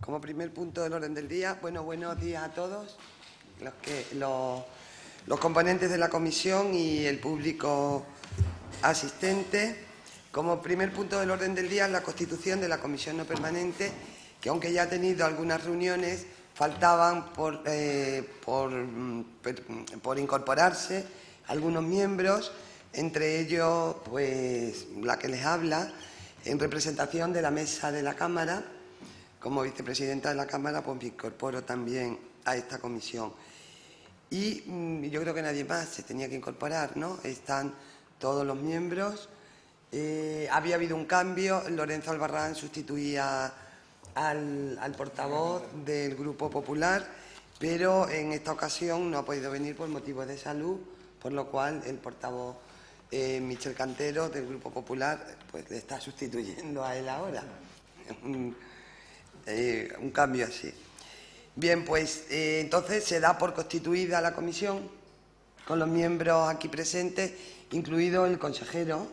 Como primer punto del orden del día, buenos días a todos, los componentes de la comisión y el público asistente. Como primer punto del orden del día, la constitución de la comisión no permanente, que aunque ya ha tenido algunas reuniones, faltaban por incorporarse algunos miembros, entre ellos pues la que les habla, en representación de la mesa de la Cámara. Como vicepresidenta de la Cámara, pues me incorporo también a esta comisión. Y yo creo que nadie más se tenía que incorporar, ¿no? Están todos los miembros. Había habido un cambio. Lorenzo Albarrán sustituía al portavoz del Grupo Popular, pero en esta ocasión no ha podido venir por motivos de salud, por lo cual el portavoz Michel Cantero, del Grupo Popular, pues le está sustituyendo a él ahora. Un cambio así. Bien, pues entonces se da por constituida la comisión con los miembros aquí presentes, incluido el consejero,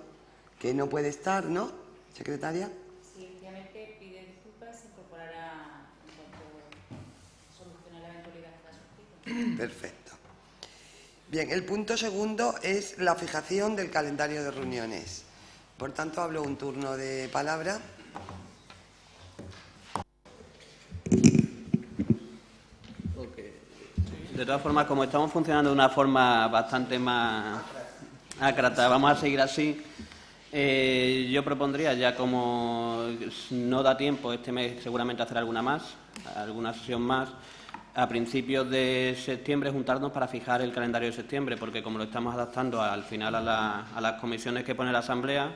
que no puede estar, ¿no, secretaria? Sí, efectivamente pide disculpas, se incorporará en cuanto solucione la eventualidad que la suscita. Perfecto. Bien, el punto segundo es la fijación del calendario de reuniones. Por tanto, hablo un turno de palabra. De todas formas, como estamos funcionando de una forma bastante más ácrata, vamos a seguir así. Yo propondría, ya como no da tiempo este mes seguramente hacer alguna sesión más, a principios de septiembre juntarnos para fijar el calendario de septiembre, porque como lo estamos adaptando al final a las comisiones que pone la Asamblea,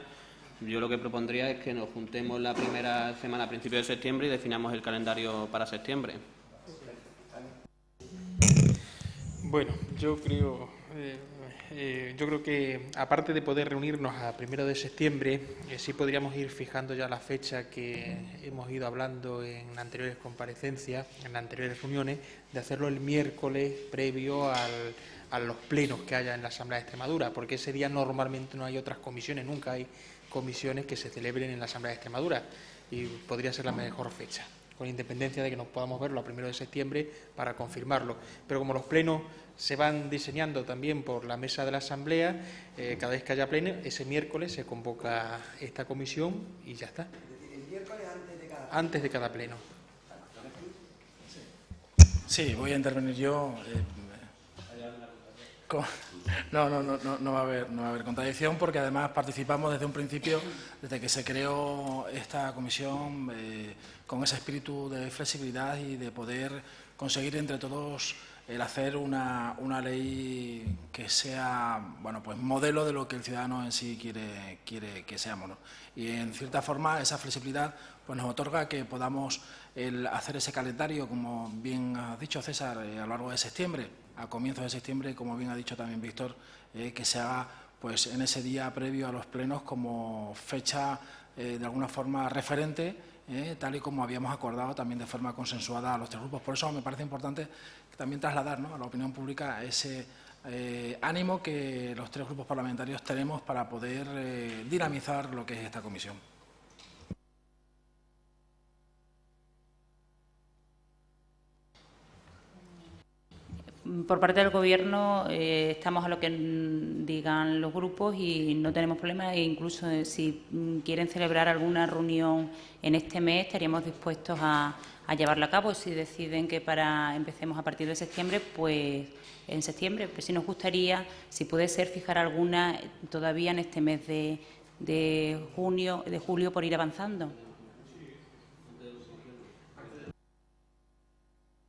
yo lo que propondría es que nos juntemos la primera semana a principios de septiembre y definamos el calendario para septiembre. Bueno, yo creo que aparte de poder reunirnos a 1 de septiembre, sí podríamos ir fijando ya la fecha que hemos ido hablando en anteriores comparecencias, en anteriores reuniones, de hacerlo el miércoles previo a los plenos que haya en la Asamblea de Extremadura, porque ese día normalmente no hay otras comisiones, nunca hay comisiones que se celebren en la Asamblea de Extremadura y podría ser la mejor fecha, con independencia de que nos podamos verlo a 1 de septiembre para confirmarlo. Pero como los plenos se van diseñando también por la mesa de la Asamblea, cada vez que haya pleno, ese miércoles se convoca esta comisión y ya está. El miércoles antes de cada pleno. Sí, voy a intervenir yo. No va a haber contradicción, porque además participamos desde un principio, desde que se creó esta comisión, con ese espíritu de flexibilidad y de poder conseguir entre todos el hacer una ley que sea, bueno, pues modelo de lo que el ciudadano en sí quiere que seamos, ¿no? Y en cierta forma esa flexibilidad pues nos otorga que podamos hacer ese calendario, como bien ha dicho César, a lo largo de septiembre, a comienzos de septiembre, como bien ha dicho también Víctor, que se haga pues en ese día previo a los plenos como fecha de alguna forma referente, tal y como habíamos acordado también de forma consensuada a los tres grupos. Por eso me parece importante también trasladar, ¿no?, a la opinión pública ese ánimo que los tres grupos parlamentarios tenemos para poder dinamizar lo que es esta comisión. Por parte del Gobierno estamos a lo que digan los grupos y no tenemos problema, e incluso si quieren celebrar alguna reunión en este mes estaríamos dispuestos a llevarla a cabo. Si deciden que empecemos a partir de septiembre, pues en septiembre. Pero sí nos gustaría, si puede ser, fijar alguna todavía en este mes de julio, por ir avanzando.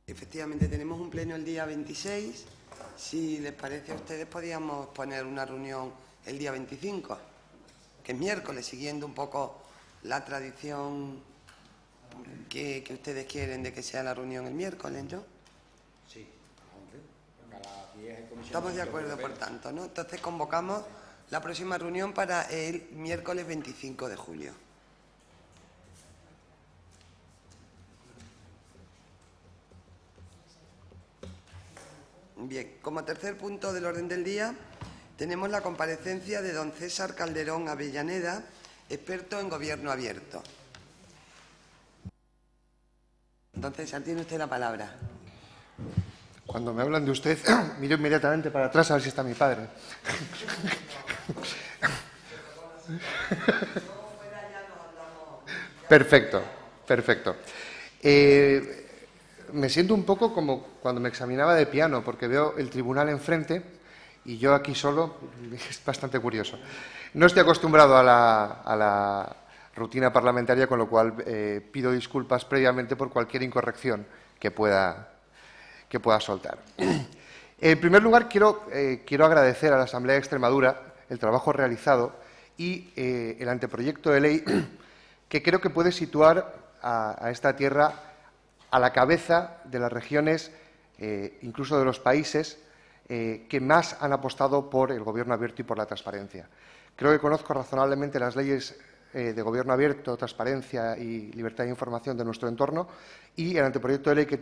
Efectivamente, tenemos un pleno el día 26. Si les parece a ustedes, podríamos poner una reunión el día 25, que es miércoles, siguiendo un poco la tradición que ustedes quieren de que sea la reunión el miércoles, ¿no? Sí, a las 10 en comisión. Estamos de acuerdo, por tanto, ¿no? Entonces convocamos la próxima reunión para el miércoles 25 de julio. Bien, como tercer punto del orden del día tenemos la comparecencia de don César Calderón Avellaneda, experto en Gobierno Abierto. Entonces, tiene usted la palabra. Cuando me hablan de usted, miro inmediatamente para atrás a ver si está mi padre. Perfecto, perfecto. Me siento un poco como cuando me examinaba de piano, porque veo el tribunal enfrente y yo aquí solo. Es bastante curioso. No estoy acostumbrado a la rutina parlamentaria, con lo cual pido disculpas previamente por cualquier incorrección que pueda soltar. En primer lugar, quiero agradecer a la Asamblea de Extremadura el trabajo realizado y el anteproyecto de ley que creo que puede situar a esta tierra a la cabeza de las regiones, incluso de los países, que más han apostado por el gobierno abierto y por la transparencia. Creo que conozco razonablemente las leyes de gobierno abierto, transparencia y libertad de información de nuestro entorno, y el anteproyecto de ley que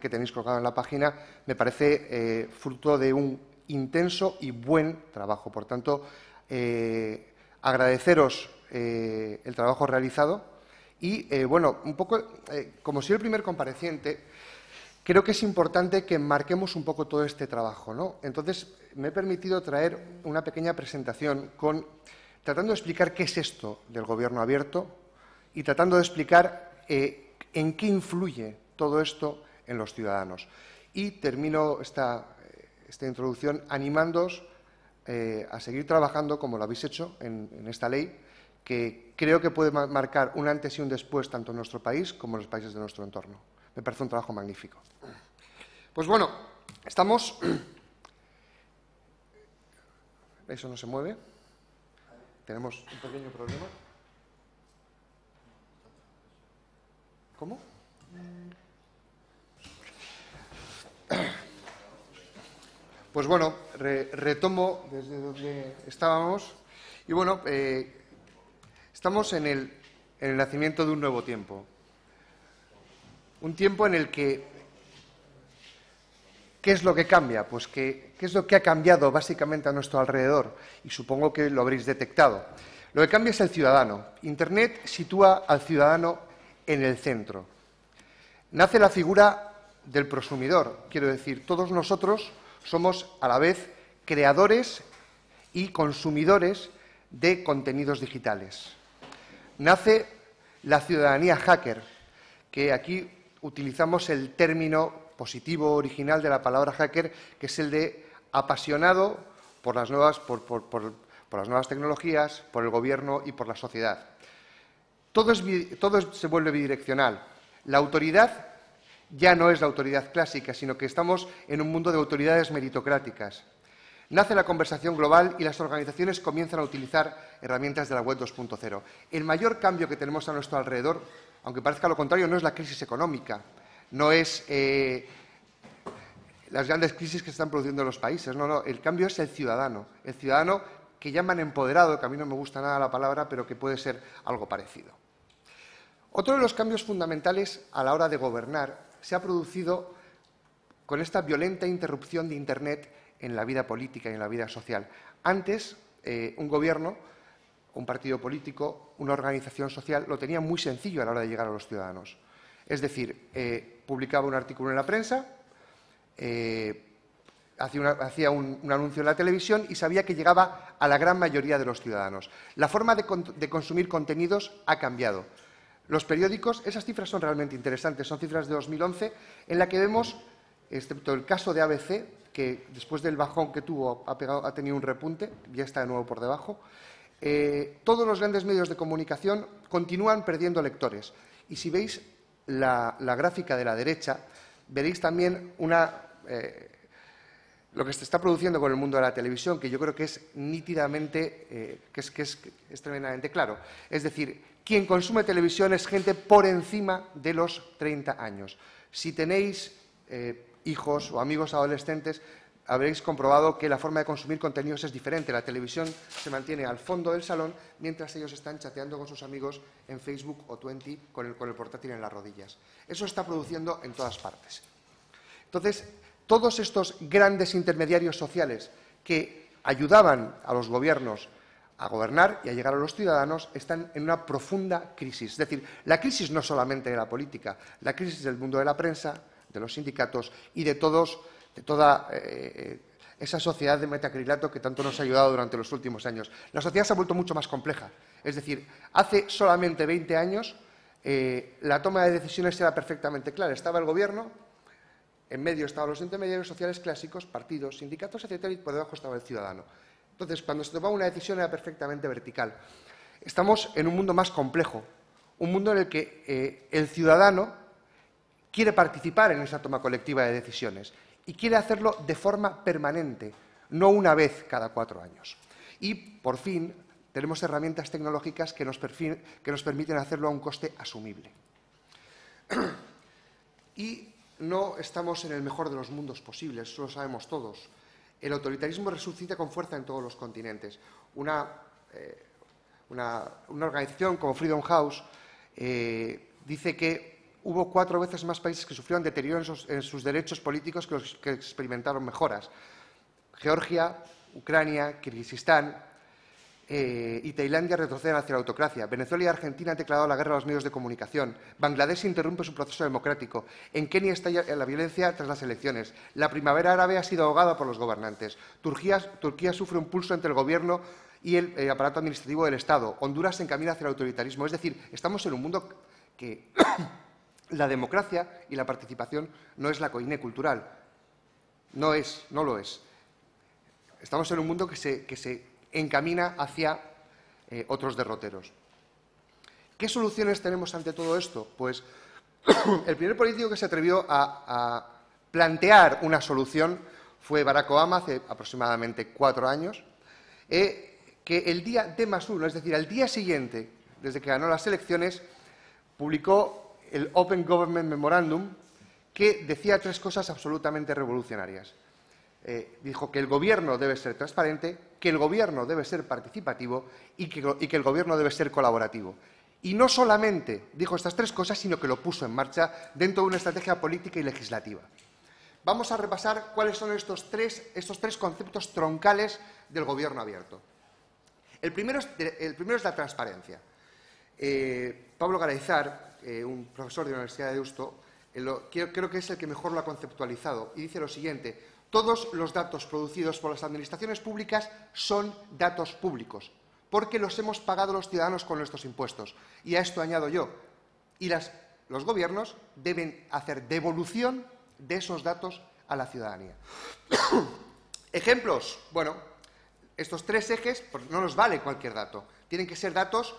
tenéis colgado en la página me parece fruto de un intenso y buen trabajo. Por tanto, agradeceros el trabajo realizado y, bueno, un poco, como soy el primer compareciente, creo que es importante que marquemos un poco todo este trabajo, ¿no? Entonces, me he permitido traer una pequeña presentación tratando de explicar qué es esto del gobierno abierto y tratando de explicar en qué influye todo esto en los ciudadanos. Y termino esta introducción animándoos a seguir trabajando como lo habéis hecho en esta ley, que creo que puede marcar un antes y un después tanto en nuestro país como en los países de nuestro entorno. Me parece un trabajo magnífico. Pues bueno, estamos... Eso no se mueve. Tenemos un pequeño problema. ¿Cómo? Pues bueno, retomo desde donde estábamos. Y bueno, estamos en el nacimiento de un nuevo tiempo. Un tiempo en el que, ¿qué es lo que cambia? Pues ¿qué es lo que ha cambiado básicamente a nuestro alrededor? Y supongo que lo habréis detectado. Lo que cambia es el ciudadano. Internet sitúa al ciudadano en el centro. Nace la figura del prosumidor. Quiero decir, todos nosotros somos a la vez creadores y consumidores de contenidos digitales. Nace la ciudadanía hacker, que aquí utilizamos el término positivo original de la palabra hacker, que es el de apasionado por las nuevas tecnologías, por el gobierno y por la sociedad. Todo se vuelve bidireccional. La autoridad ya no es la autoridad clásica, sino que estamos en un mundo de autoridades meritocráticas. Nace la conversación global y las organizaciones comienzan a utilizar herramientas de la web 2.0. El mayor cambio que tenemos a nuestro alrededor, aunque parezca lo contrario, no es la crisis económica, no es las grandes crisis que se están produciendo en los países. No, el cambio es el ciudadano que llaman empoderado, que a mí no me gusta nada la palabra, pero que puede ser algo parecido. Otro de los cambios fundamentales a la hora de gobernar se ha producido con esta violenta interrupción de Internet en la vida política y en la vida social. Antes, un gobierno, un partido político, una organización social, lo tenía muy sencillo a la hora de llegar a los ciudadanos. Es decir, publicaba un artículo en la prensa, hacía un anuncio en la televisión y sabía que llegaba a la gran mayoría de los ciudadanos. La forma de consumir contenidos ha cambiado. Los periódicos, esas cifras son realmente interesantes, son cifras de 2011, en la que vemos, excepto el caso de ABC, que después del bajón que tuvo ha tenido un repunte, ya está de nuevo por debajo, todos los grandes medios de comunicación continúan perdiendo lectores. Y si veis la gráfica de la derecha, veréis también lo que se está produciendo con el mundo de la televisión, que yo creo que es nítidamente, es tremendamente claro. Es decir, quien consume televisión es gente por encima de los 30 años. Si tenéis hijos o amigos adolescentes, habréis comprobado que la forma de consumir contenidos es diferente. La televisión se mantiene al fondo del salón mientras ellos están chateando con sus amigos en Facebook o Twenty con el portátil en las rodillas. Eso está produciendo en todas partes. Entonces, todos estos grandes intermediarios sociales que ayudaban a los gobiernos a gobernar y a llegar a los ciudadanos están en una profunda crisis. Es decir, la crisis no solamente de la política, la crisis del mundo de la prensa, de los sindicatos y de toda esa sociedad de metacrilato que tanto nos ha ayudado durante los últimos años. La sociedad se ha vuelto mucho más compleja. Es decir, hace solamente 20 años la toma de decisiones era perfectamente clara. Estaba el gobierno, en medio estaban los intermediarios sociales clásicos, partidos, sindicatos, etcétera, y por debajo estaba el ciudadano. Entonces, cuando se tomaba una decisión era perfectamente vertical. Estamos en un mundo más complejo, un mundo en el que el ciudadano quiere participar en esa toma colectiva de decisiones y quiere hacerlo de forma permanente, no una vez cada 4 años. Y, por fin, tenemos herramientas tecnológicas que nos permiten hacerlo a un coste asumible. Y no estamos en el mejor de los mundos posibles, eso lo sabemos todos. El autoritarismo resucita con fuerza en todos los continentes. Una organización como Freedom House dice que hubo 4 veces más países que sufrieron deterioro en sus derechos políticos que los que experimentaron mejoras. Georgia, Ucrania, Kirguistán y Tailandia retroceden hacia la autocracia. Venezuela y Argentina han declarado la guerra a los medios de comunicación. Bangladesh interrumpe su proceso democrático. En Kenia estalla la violencia tras las elecciones. La primavera árabe ha sido ahogada por los gobernantes. Turquía sufre un pulso entre el gobierno y el aparato administrativo del Estado. Honduras se encamina hacia el autoritarismo. Es decir, estamos en un mundo que la democracia y la participación no es la coine cultural. No lo es. Estamos en un mundo que se encamina hacia otros derroteros. ¿Qué soluciones tenemos ante todo esto? Pues el primer político que se atrevió a plantear una solución fue Barack Obama hace aproximadamente 4 años, que el día D+1, es decir, al día siguiente, desde que ganó las elecciones, publicó el Open Government Memorandum, que decía 3 cosas absolutamente revolucionarias. Dijo que el gobierno debe ser transparente, que el gobierno debe ser participativo y que el gobierno debe ser colaborativo. Y no solamente dijo estas 3 cosas, sino que lo puso en marcha dentro de una estrategia política y legislativa. Vamos a repasar cuáles son estos tres conceptos troncales del gobierno abierto. El primero es la transparencia. Pablo Garayzar, un profesor de la Universidad de Deusto, creo que es el que mejor lo ha conceptualizado, y dice lo siguiente: todos los datos producidos por las administraciones públicas son datos públicos, porque los hemos pagado los ciudadanos con nuestros impuestos. Y a esto añado yo, los gobiernos deben hacer devolución de esos datos a la ciudadanía. Ejemplos. Bueno, estos 3 ejes, pues no nos vale cualquier dato. Tienen que ser datos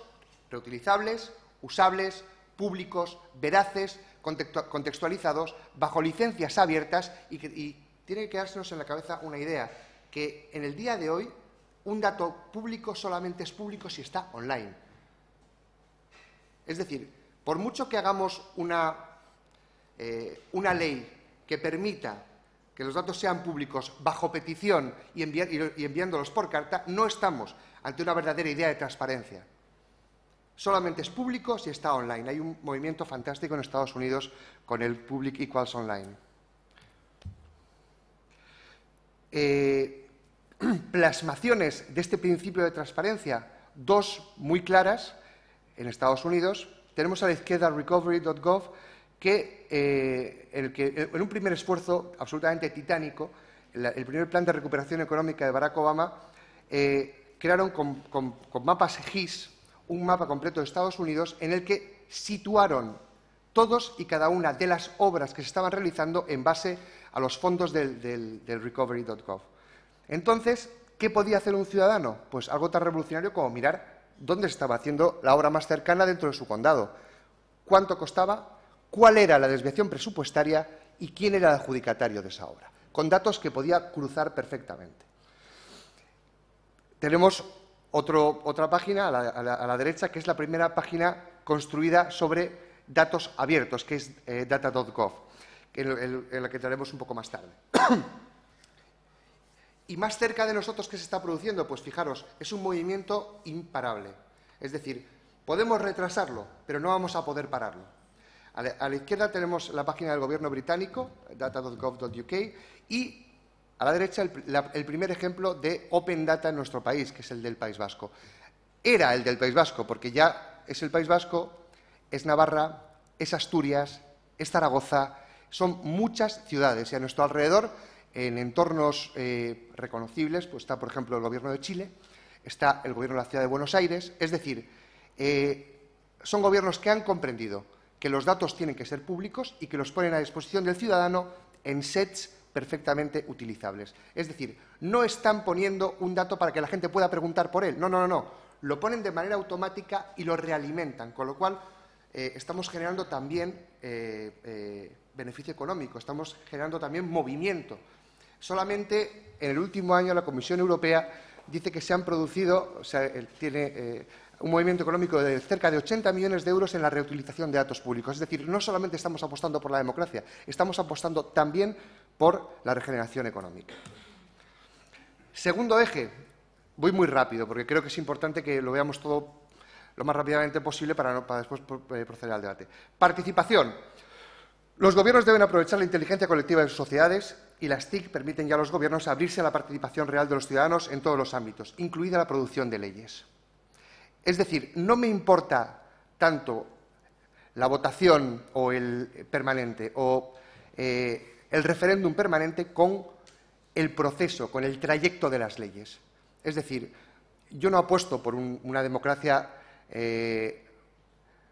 reutilizables, usables, públicos, veraces, contextualizados, bajo licencias abiertas y tiene que quedársenos en la cabeza una idea, que en el día de hoy un dato público solamente es público si está online. Es decir, por mucho que hagamos una ley que permita que los datos sean públicos bajo petición y enviándolos por carta, no estamos ante una verdadera idea de transparencia. Solamente es público si está online. Hay un movimiento fantástico en Estados Unidos con el Public Equals Online. Plasmaciones de este principio de transparencia, 2 muy claras en Estados Unidos. Tenemos a la izquierda recovery.gov, en un primer esfuerzo absolutamente titánico, el primer plan de recuperación económica de Barack Obama, crearon con mapas GIS un mapa completo de Estados Unidos en el que situaron todos y cada una de las obras que se estaban realizando en base a los fondos del recovery.gov. Entonces, ¿qué podía hacer un ciudadano? Pues algo tan revolucionario como mirar dónde se estaba haciendo la obra más cercana dentro de su condado, cuánto costaba, cuál era la desviación presupuestaria y quién era el adjudicatario de esa obra, con datos que podía cruzar perfectamente. Tenemos otra página a la derecha, que es la primera página construida sobre datos abiertos, que es data.gov, en la que entraremos un poco más tarde. Y más cerca de nosotros, ¿qué se está produciendo? Pues fijaros, es un movimiento imparable. Es decir, podemos retrasarlo, pero no vamos a poder pararlo. A la izquierda tenemos la página del gobierno británico, data.gov.uk, y A la derecha, el primer ejemplo de Open Data en nuestro país, que es el del País Vasco. Era el del País Vasco, porque ya es el País Vasco, es Navarra, es Asturias, es Zaragoza, son muchas ciudades y a nuestro alrededor, en entornos reconocibles, pues está, por ejemplo, el Gobierno de Chile, está el Gobierno de la Ciudad de Buenos Aires, es decir, son gobiernos que han comprendido que los datos tienen que ser públicos y que los ponen a disposición del ciudadano en sets perfectamente utilizables. Es decir, no están poniendo un dato para que la gente pueda preguntar por él. No, no, no, no. Lo ponen de manera automática y lo realimentan, con lo cual estamos generando también beneficio económico, estamos generando también movimiento. Solamente en el último año la Comisión Europea dice que se han producido, o sea, tiene un movimiento económico de cerca de 80 millones de euros en la reutilización de datos públicos. Es decir, no solamente estamos apostando por la democracia, estamos apostando también por la regeneración económica. Segundo eje, voy muy rápido porque creo que es importante que lo veamos todo lo más rápidamente posible para después proceder al debate. Participación. Los gobiernos deben aprovechar la inteligencia colectiva de sus sociedades y las TIC permiten ya a los gobiernos abrirse a la participación real de los ciudadanos en todos los ámbitos, incluida la producción de leyes. Es decir, no me importa tanto la votación o el permanente o el referéndum permanente con el proceso, con el trayecto de las leyes. Es decir, yo no apuesto por una democracia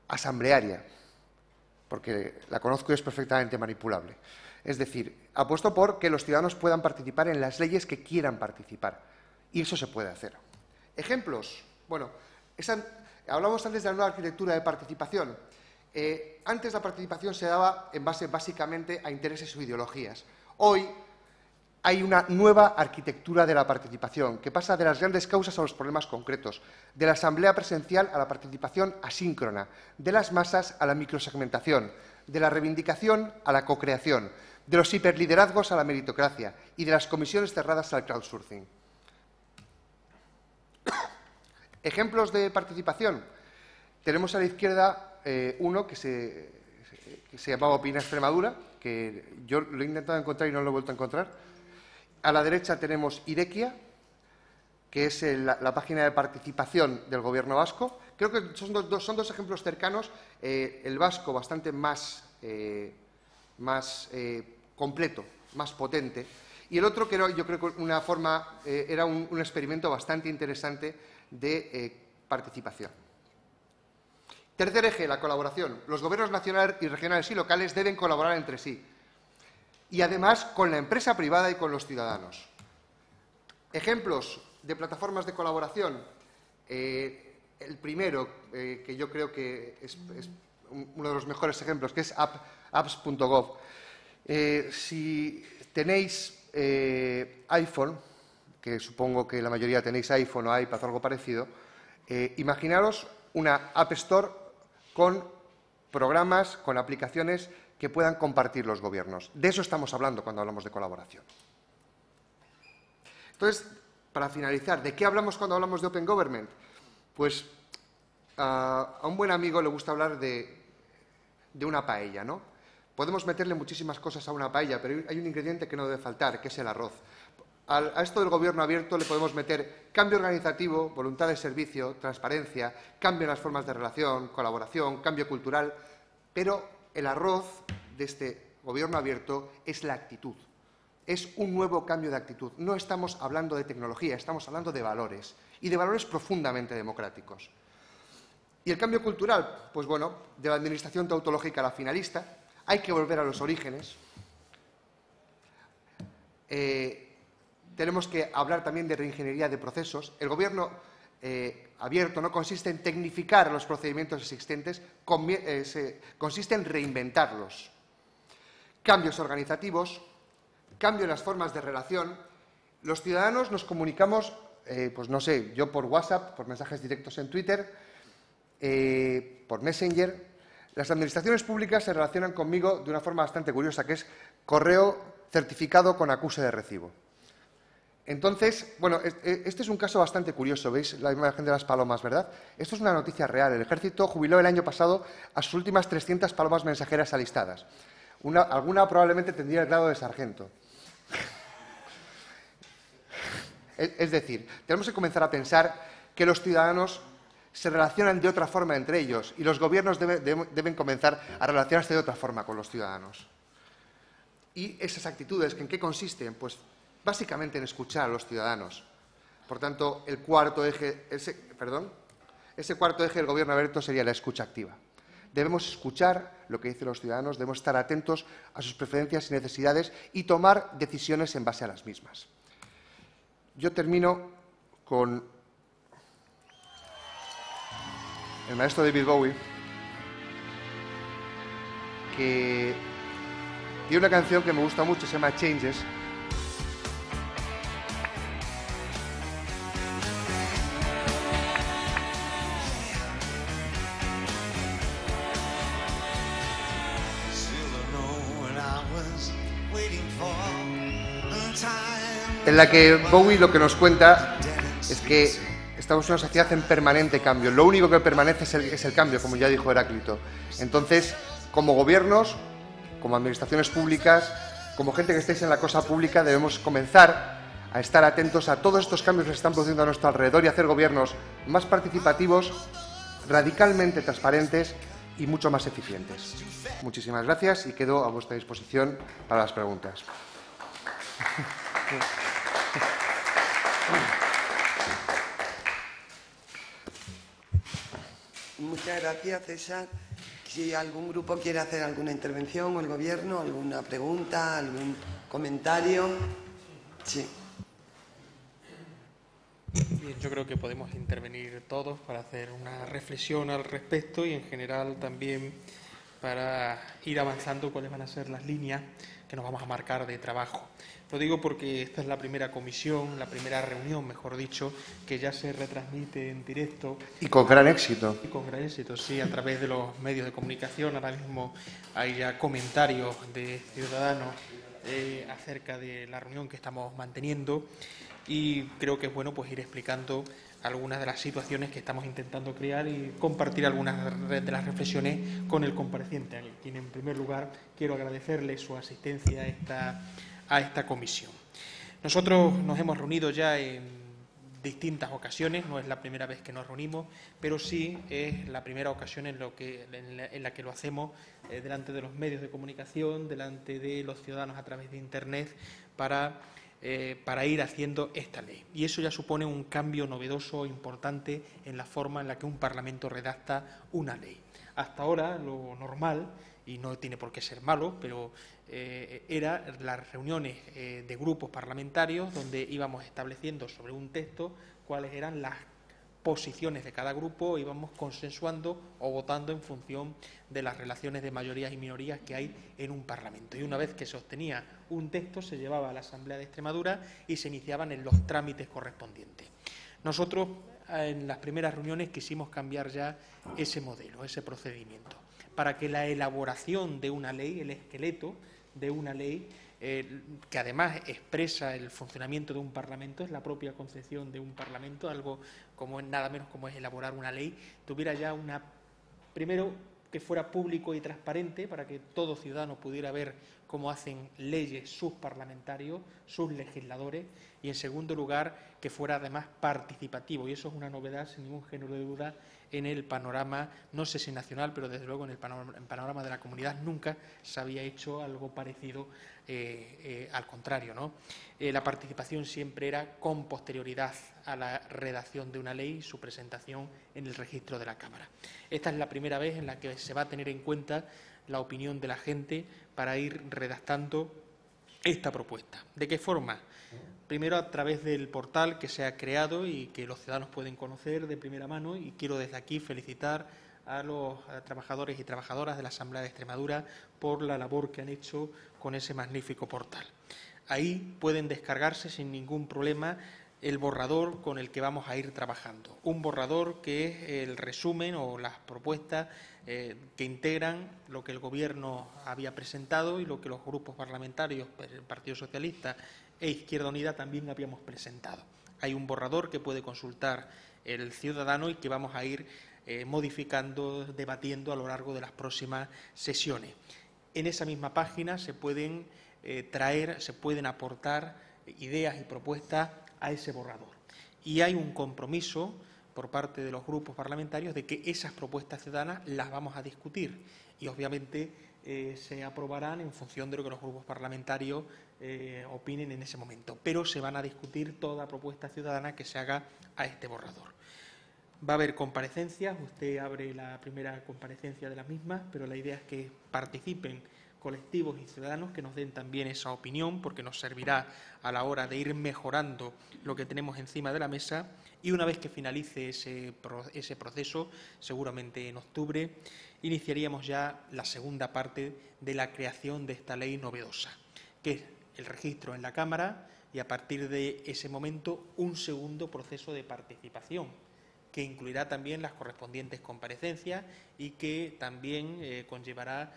asamblearia, porque la conozco y es perfectamente manipulable. Es decir, apuesto por que los ciudadanos puedan participar en las leyes que quieran participar. Y eso se puede hacer. Ejemplos. Bueno, hablamos antes de la nueva arquitectura de participación. Antes la participación se daba en base básicamente a intereses o ideologías. Hoy hay una nueva arquitectura de la participación que pasa de las grandes causas a los problemas concretos, de la asamblea presencial a la participación asíncrona, de las masas a la microsegmentación, de la reivindicación a la cocreación, de los hiperliderazgos a la meritocracia y de las comisiones cerradas al crowdsourcing. Ejemplos de participación. Tenemos a la izquierda uno que se llamaba Opina Extremadura, que yo lo he intentado encontrar y no lo he vuelto a encontrar. A la derecha tenemos Irekia, que es la página de participación del Gobierno vasco. Creo que son dos ejemplos cercanos. El vasco bastante más completo, más potente. Y el otro, que yo creo que era un experimento bastante interesante de participación. Tercer eje, la colaboración. Los gobiernos nacionales y regionales y locales deben colaborar entre sí. Y además con la empresa privada y con los ciudadanos. Ejemplos de plataformas de colaboración. El primero, que yo creo que es uno de los mejores ejemplos, que es apps.gov. Si tenéis iPhone, que supongo que la mayoría tenéis iPhone o iPad o algo parecido, imaginaros una App Store con programas, con aplicaciones que puedan compartir los gobiernos. De eso estamos hablando cuando hablamos de colaboración. Entonces, para finalizar, ¿de qué hablamos cuando hablamos de Open Government? Pues a un buen amigo le gusta hablar de una paella, ¿no? Podemos meterle muchísimas cosas a una paella, pero hay un ingrediente que no debe faltar, que es el arroz. A esto del gobierno abierto le podemos meter cambio organizativo, voluntad de servicio, transparencia, cambio en las formas de relación, colaboración, cambio cultural, pero el arroz de este gobierno abierto es la actitud. Es un nuevo cambio de actitud. No estamos hablando de tecnología, estamos hablando de valores, y de valores profundamente democráticos. ¿Y el cambio cultural? Pues bueno, de la administración tautológica a la finalista, hay que volver a los orígenes. Tenemos que hablar también de reingeniería de procesos. El gobierno abierto no consiste en tecnificar los procedimientos existentes, consiste en reinventarlos. Cambios organizativos, cambio en las formas de relación. Los ciudadanos nos comunicamos, pues no sé, yo por WhatsApp, por mensajes directos en Twitter, por Messenger. Las administraciones públicas se relacionan conmigo de una forma bastante curiosa, que es correo certificado con acuse de recibo. Entonces, bueno, este es un caso bastante curioso, ¿veis la imagen de las palomas, verdad? Esto es una noticia real. El Ejército jubiló el año pasado a sus últimas 300 palomas mensajeras alistadas. Alguna probablemente tendría el grado de sargento. Es decir, tenemos que comenzar a pensar que los ciudadanos se relacionan de otra forma entre ellos y los gobiernos deben comenzar a relacionarse de otra forma con los ciudadanos. Y esas actitudes, ¿en qué consisten? Pues básicamente en escuchar a los ciudadanos. Por tanto, ese cuarto eje del gobierno abierto sería la escucha activa. Debemos escuchar lo que dicen los ciudadanos, debemos estar atentos a sus preferencias y necesidades y tomar decisiones en base a las mismas. Yo termino con el maestro David Bowie, que tiene una canción que me gusta mucho, se llama Changes. En la que Bowie lo que nos cuenta es que estamos en una sociedad en permanente cambio. Lo único que permanece es el cambio, como ya dijo Heráclito. Entonces, como gobiernos, como administraciones públicas, como gente que estéis en la cosa pública, debemos comenzar a estar atentos a todos estos cambios que se están produciendo a nuestro alrededor y hacer gobiernos más participativos, radicalmente transparentes y mucho más eficientes. Muchísimas gracias y quedo a vuestra disposición para las preguntas. Muchas gracias, César. Si algún grupo quiere hacer alguna intervención, o el Gobierno, alguna pregunta, algún comentario. Sí. Bien, yo creo que podemos intervenir todos para hacer una reflexión al respecto y, en general, también para ir avanzando cuáles van a ser las líneas que nos vamos a marcar de trabajo. Lo digo porque esta es la primera comisión, la primera reunión, mejor dicho, que ya se retransmite en directo. Y con gran éxito. Y con gran éxito, sí, a través de los medios de comunicación. Ahora mismo hay ya comentarios de ciudadanos acerca de la reunión que estamos manteniendo y creo que es bueno pues ir explicando algunas de las situaciones que estamos intentando crear y compartir algunas de las reflexiones con el compareciente, a quien en primer lugar quiero agradecerle su asistencia a esta comisión. Nosotros nos hemos reunido ya en distintas ocasiones, no es la primera vez que nos reunimos, pero sí es la primera ocasión en la que lo hacemos delante de los medios de comunicación, delante de los ciudadanos a través de Internet, para ir haciendo esta ley. Y eso ya supone un cambio novedoso, importante, en la forma en la que un Parlamento redacta una ley. Hasta ahora, lo normal, y no tiene por qué ser malo, pero era las reuniones de grupos parlamentarios donde íbamos estableciendo sobre un texto cuáles eran las posiciones de cada grupo, íbamos consensuando o votando en función de las relaciones de mayorías y minorías que hay en un Parlamento. Y una vez que se obtenía un texto, se llevaba a la Asamblea de Extremadura y se iniciaban en los trámites correspondientes. Nosotros, en las primeras reuniones, quisimos cambiar ya ese modelo, ese procedimiento, para que la elaboración de una ley, el esqueleto de una ley, que además expresa el funcionamiento de un Parlamento, es la propia concepción de un Parlamento, algo como nada menos como es elaborar una ley, tuviera ya primero que fuera público y transparente para que todo ciudadano pudiera ver cómo hacen leyes sus parlamentarios, sus legisladores, y en segundo lugar que fuera además participativo, y eso es una novedad sin ningún género de duda en el panorama, no sé si nacional, pero desde luego en el panorama de la comunidad nunca se había hecho algo parecido, al contrario, ¿no? La participación siempre era con posterioridad a la redacción de una ley y su presentación en el registro de la Cámara. Esta es la primera vez en la que se va a tener en cuenta la opinión de la gente para ir redactando esta propuesta. ¿De qué forma? Primero, a través del portal que se ha creado y que los ciudadanos pueden conocer de primera mano, y quiero desde aquí felicitar a los trabajadores y trabajadoras de la Asamblea de Extremadura por la labor que han hecho con ese magnífico portal. Ahí pueden descargarse sin ningún problema el borrador con el que vamos a ir trabajando. Un borrador que es el resumen o las propuestas que integran lo que el Gobierno había presentado y lo que los grupos parlamentarios, el Partido Socialista e Izquierda Unida, también habíamos presentado. Hay un borrador que puede consultar el ciudadano y que vamos a ir modificando, debatiendo a lo largo de las próximas sesiones. En esa misma página se pueden aportar ideas y propuestas a ese borrador. Y hay un compromiso por parte de los grupos parlamentarios de que esas propuestas ciudadanas las vamos a discutir y, obviamente, se aprobarán en función de lo que los grupos parlamentarios opinen en ese momento. Pero se van a discutir toda propuesta ciudadana que se haga a este borrador. Va a haber comparecencias, usted abre la primera comparecencia de las mismas, pero la idea es que participen colectivos y ciudadanos que nos den también esa opinión, porque nos servirá a la hora de ir mejorando lo que tenemos encima de la mesa, y una vez que finalice ese proceso, seguramente en octubre, iniciaríamos ya la segunda parte de la creación de esta ley novedosa, que es el registro en la Cámara y, a partir de ese momento, un segundo proceso de participación, que incluirá también las correspondientes comparecencias y que también conllevará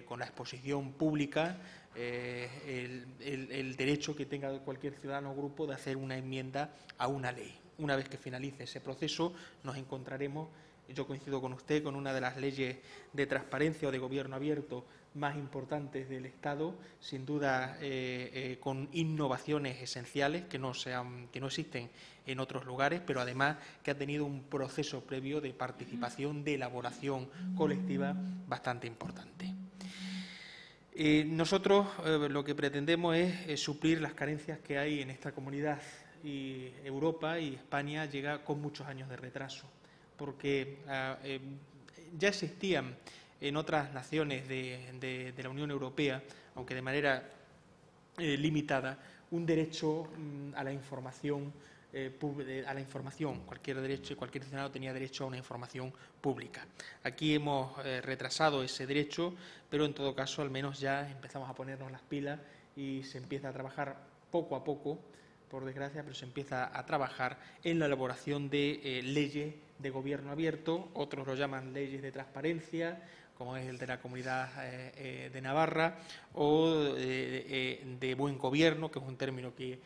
con la exposición pública el derecho que tenga cualquier ciudadano o grupo de hacer una enmienda a una ley. Una vez que finalice ese proceso, nos encontraremos, yo coincido con usted, con una de las leyes de transparencia o de gobierno abierto más importantes del Estado, sin duda con innovaciones esenciales que no existen en otros lugares, pero además que ha tenido un proceso previo de participación, de elaboración colectiva bastante importante. Nosotros lo que pretendemos es suplir las carencias que hay en esta comunidad, y Europa y España llega con muchos años de retraso, porque ya existían en otras naciones de la Unión Europea, aunque de manera limitada, un derecho a la información. Cualquier ciudadano tenía derecho a una información pública. Aquí hemos retrasado ese derecho, pero en todo caso al menos ya empezamos a ponernos las pilas y se empieza a trabajar poco a poco, por desgracia, pero se empieza a trabajar en la elaboración de leyes de gobierno abierto, otros lo llaman leyes de transparencia, como es el de la Comunidad de Navarra, o de buen gobierno, que es un término que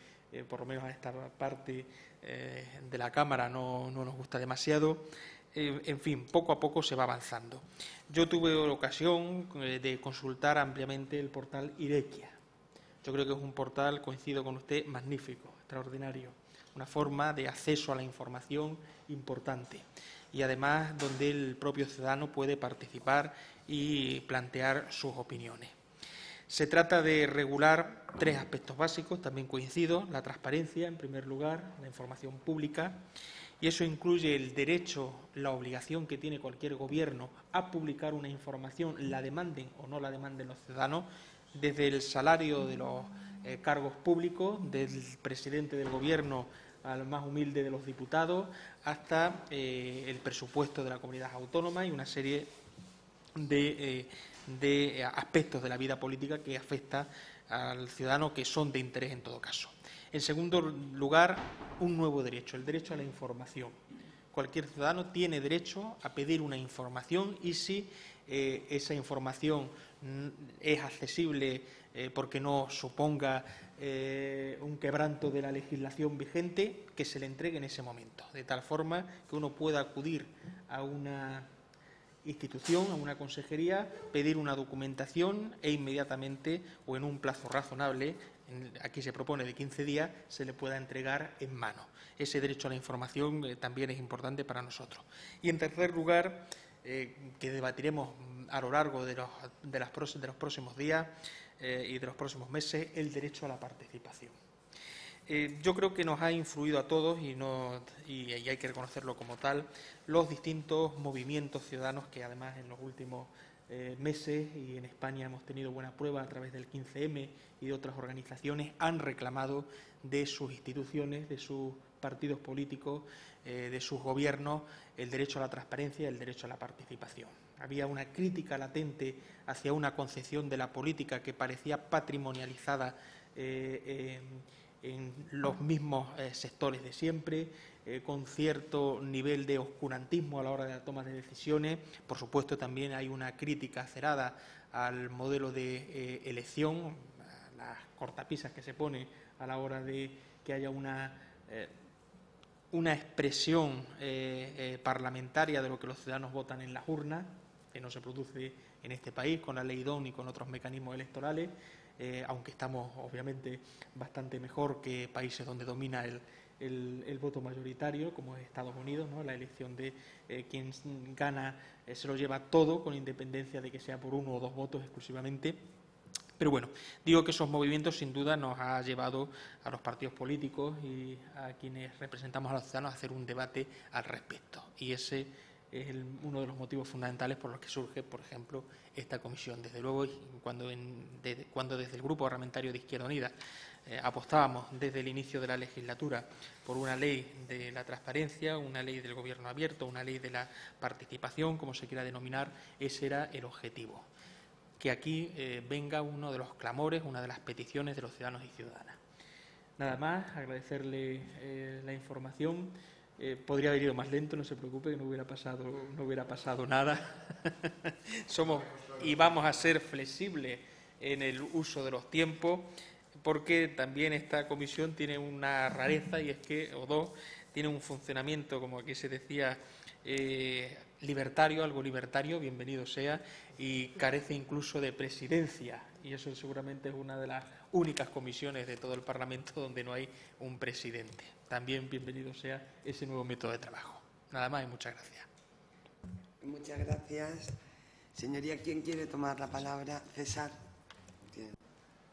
por lo menos a esta parte de la Cámara no nos gusta demasiado. En fin, poco a poco se va avanzando. Yo tuve la ocasión de consultar ampliamente el portal Irequia. Yo creo que es un portal, coincido con usted, magnífico, extraordinario, una forma de acceso a la información importante y además donde el propio ciudadano puede participar y plantear sus opiniones. Se trata de regular tres aspectos básicos, también coincido: la transparencia, en primer lugar, la información pública, y eso incluye el derecho, la obligación que tiene cualquier gobierno a publicar una información, la demanden o no la demanden los ciudadanos, desde el salario de los cargos públicos, del presidente del Gobierno al más humilde de los diputados, hasta el presupuesto de la comunidad autónoma y una serie de aspectos de la vida política que afecta al ciudadano, que son de interés en todo caso. En segundo lugar, un nuevo derecho, el derecho a la información. Cualquier ciudadano tiene derecho a pedir una información y si esa información es accesible porque no suponga un quebranto de la legislación vigente, que se le entregue en ese momento, de tal forma que uno pueda acudir a una institución, a una consejería, pedir una documentación e inmediatamente o en un plazo razonable, aquí se propone de 15 días, se le pueda entregar en mano. Ese derecho a la información también es importante para nosotros. Y en tercer lugar, que debatiremos a lo largo de los próximos días y de los próximos meses, el derecho a la participación. Yo creo que nos ha influido a todos y hay que reconocerlo como tal, los distintos movimientos ciudadanos que además en los últimos meses, y en España hemos tenido buena prueba a través del 15M y de otras organizaciones, han reclamado de sus instituciones, de sus partidos políticos, de sus gobiernos, el derecho a la transparencia y el derecho a la participación. Había una crítica latente hacia una concepción de la política que parecía patrimonializada en los mismos sectores de siempre, con cierto nivel de oscurantismo a la hora de la toma de decisiones. Por supuesto, también hay una crítica acerada al modelo de elección, a las cortapisas que se pone a la hora de que haya una expresión parlamentaria de lo que los ciudadanos votan en las urnas, que no se produce en este país con la ley DON y con otros mecanismos electorales. aunque estamos obviamente bastante mejor que países donde domina el voto mayoritario, como es Estados Unidos, ¿no? La elección de quien gana se lo lleva todo, con independencia de que sea por 1 o 2 votos exclusivamente. Pero bueno, digo que esos movimientos sin duda nos ha llevado a los partidos políticos y a quienes representamos a los ciudadanos a hacer un debate al respecto. Y ese es uno de los motivos fundamentales por los que surge, por ejemplo, esta comisión. Desde luego, cuando desde el Grupo Parlamentario de Izquierda Unida apostábamos desde el inicio de la legislatura por una ley de la transparencia, una ley del gobierno abierto, una ley de la participación, como se quiera denominar, ese era el objetivo. Que aquí venga uno de los clamores, una de las peticiones de los ciudadanos y ciudadanas. Nada más, agradecerle la información. Podría haber ido más lento, no se preocupe, que no hubiera pasado nada. Somos y vamos a ser flexibles en el uso de los tiempos, porque también esta comisión tiene una rareza, y es que, tiene un funcionamiento, como aquí se decía, libertario, algo libertario, bienvenido sea, y carece incluso de presidencia, y eso seguramente es una de las únicas comisiones de todo el Parlamento donde no hay un presidente. También bienvenido sea ese nuevo método de trabajo. Nada más y muchas gracias. Muchas gracias. Señoría, ¿quién quiere tomar la palabra? César.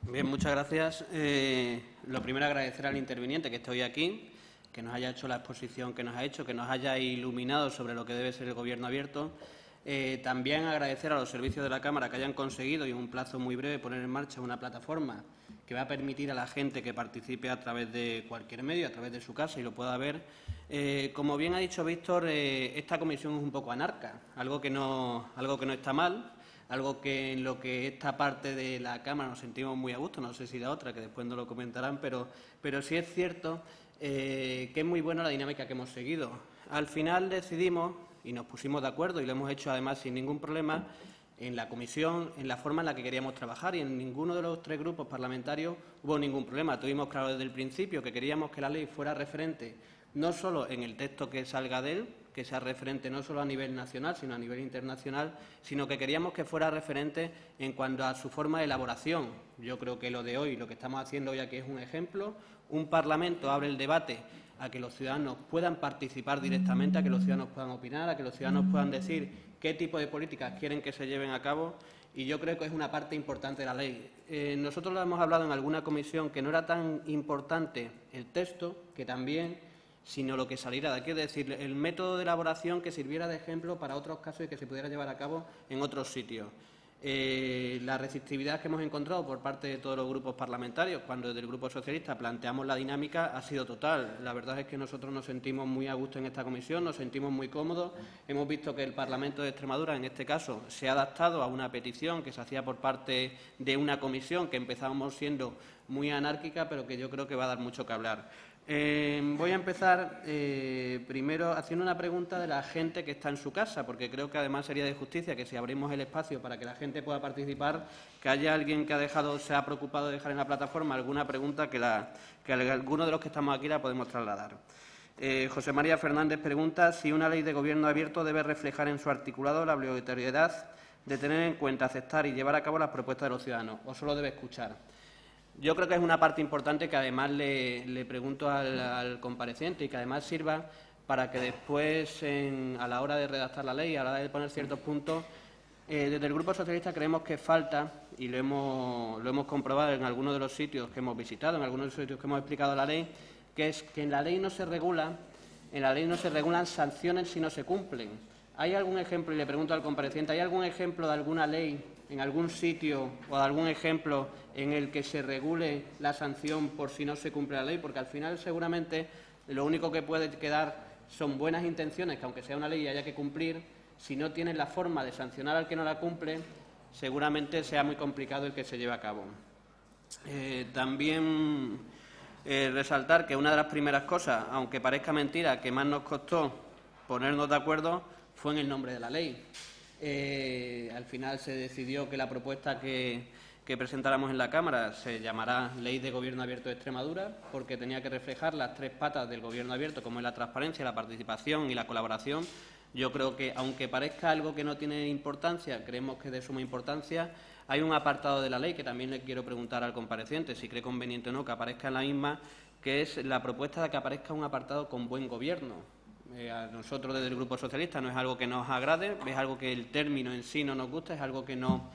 Bien, muchas gracias. Lo primero, agradecer al interviniente que está hoy aquí, que nos haya hecho la exposición que nos ha hecho, que nos haya iluminado sobre lo que debe ser el Gobierno abierto. También agradecer a los servicios de la Cámara que hayan conseguido, y en un plazo muy breve, poner en marcha una plataforma que va a permitir a la gente que participe a través de cualquier medio, a través de su casa, y lo pueda ver. Como bien ha dicho Víctor, esta comisión es un poco anarca, algo que no está mal, algo que en lo que esta parte de la Cámara nos sentimos muy a gusto, no sé si la otra, que después nos lo comentarán, pero sí es cierto que es muy buena la dinámica que hemos seguido. Al final decidimos y nos pusimos de acuerdo, y lo hemos hecho además sin ningún problema, en la comisión, en la forma en la que queríamos trabajar, y en ninguno de los 3 grupos parlamentarios hubo ningún problema. Tuvimos claro desde el principio que queríamos que la ley fuera referente no solo en el texto que salga de él, que sea referente no solo a nivel nacional, sino a nivel internacional, sino que queríamos que fuera referente en cuanto a su forma de elaboración. Yo creo que lo de hoy, lo que estamos haciendo hoy aquí, es un ejemplo. Un Parlamento abre el debate a que los ciudadanos puedan participar directamente, a que los ciudadanos puedan opinar, a que los ciudadanos puedan decir qué tipo de políticas quieren que se lleven a cabo, y yo creo que es una parte importante de la ley. Nosotros lo hemos hablado en alguna comisión, que no era tan importante el texto, que también, sino lo que saliera de aquí, es decir, el método de elaboración que sirviera de ejemplo para otros casos y que se pudiera llevar a cabo en otros sitios. La receptividad que hemos encontrado por parte de todos los grupos parlamentarios, cuando desde el Grupo Socialista planteamos la dinámica, ha sido total. La verdad es que nosotros nos sentimos muy a gusto en esta comisión, nos sentimos muy cómodos. Hemos visto que el Parlamento de Extremadura, en este caso, se ha adaptado a una petición que se hacía por parte de una comisión que empezábamos siendo muy anárquica, pero que yo creo que va a dar mucho que hablar. Voy a empezar primero haciendo una pregunta de la gente que está en su casa, porque creo que además sería de justicia que si abrimos el espacio para que la gente pueda participar, que haya alguien que se ha preocupado de dejar en la plataforma alguna pregunta que alguno de los que estamos aquí la podemos trasladar. José María Fernández pregunta si una ley de gobierno abierto debe reflejar en su articulado la obligatoriedad de tener en cuenta, aceptar y llevar a cabo las propuestas de los ciudadanos, o solo debe escuchar. Yo creo que es una parte importante que además le pregunto al compareciente, y que además sirva para que después, a la hora de redactar la ley, a la hora de poner ciertos puntos, desde el Grupo Socialista creemos que falta, y lo hemos comprobado en algunos de los sitios que hemos visitado, en algunos de los sitios que hemos explicado la ley, que es que en la ley no se regulan sanciones si no se cumplen. ¿Hay algún ejemplo, y le pregunto al compareciente, ¿hay algún ejemplo de alguna ley en algún sitio o de algún ejemplo en el que se regule la sanción por si no se cumple la ley? Porque al final seguramente lo único que puede quedar son buenas intenciones, que aunque sea una ley y haya que cumplir, si no tienen la forma de sancionar al que no la cumple, seguramente sea muy complicado el que se lleve a cabo. También resaltar que una de las primeras cosas, aunque parezca mentira, que más nos costó ponernos de acuerdo fue en el nombre de la ley. Al final se decidió que la propuesta que presentáramos en la Cámara se llamará Ley de Gobierno Abierto de Extremadura, porque tenía que reflejar las 3 patas del Gobierno abierto, como es la transparencia, la participación y la colaboración. Yo creo que, aunque parezca algo que no tiene importancia, creemos que es de suma importancia. Hay un apartado de la ley que también le quiero preguntar al compareciente, si cree conveniente o no que aparezca en la misma, que es la propuesta de que aparezca un apartado con buen gobierno. A nosotros, desde el Grupo Socialista, no es algo que nos agrade, es algo que el término en sí no nos gusta, es algo que no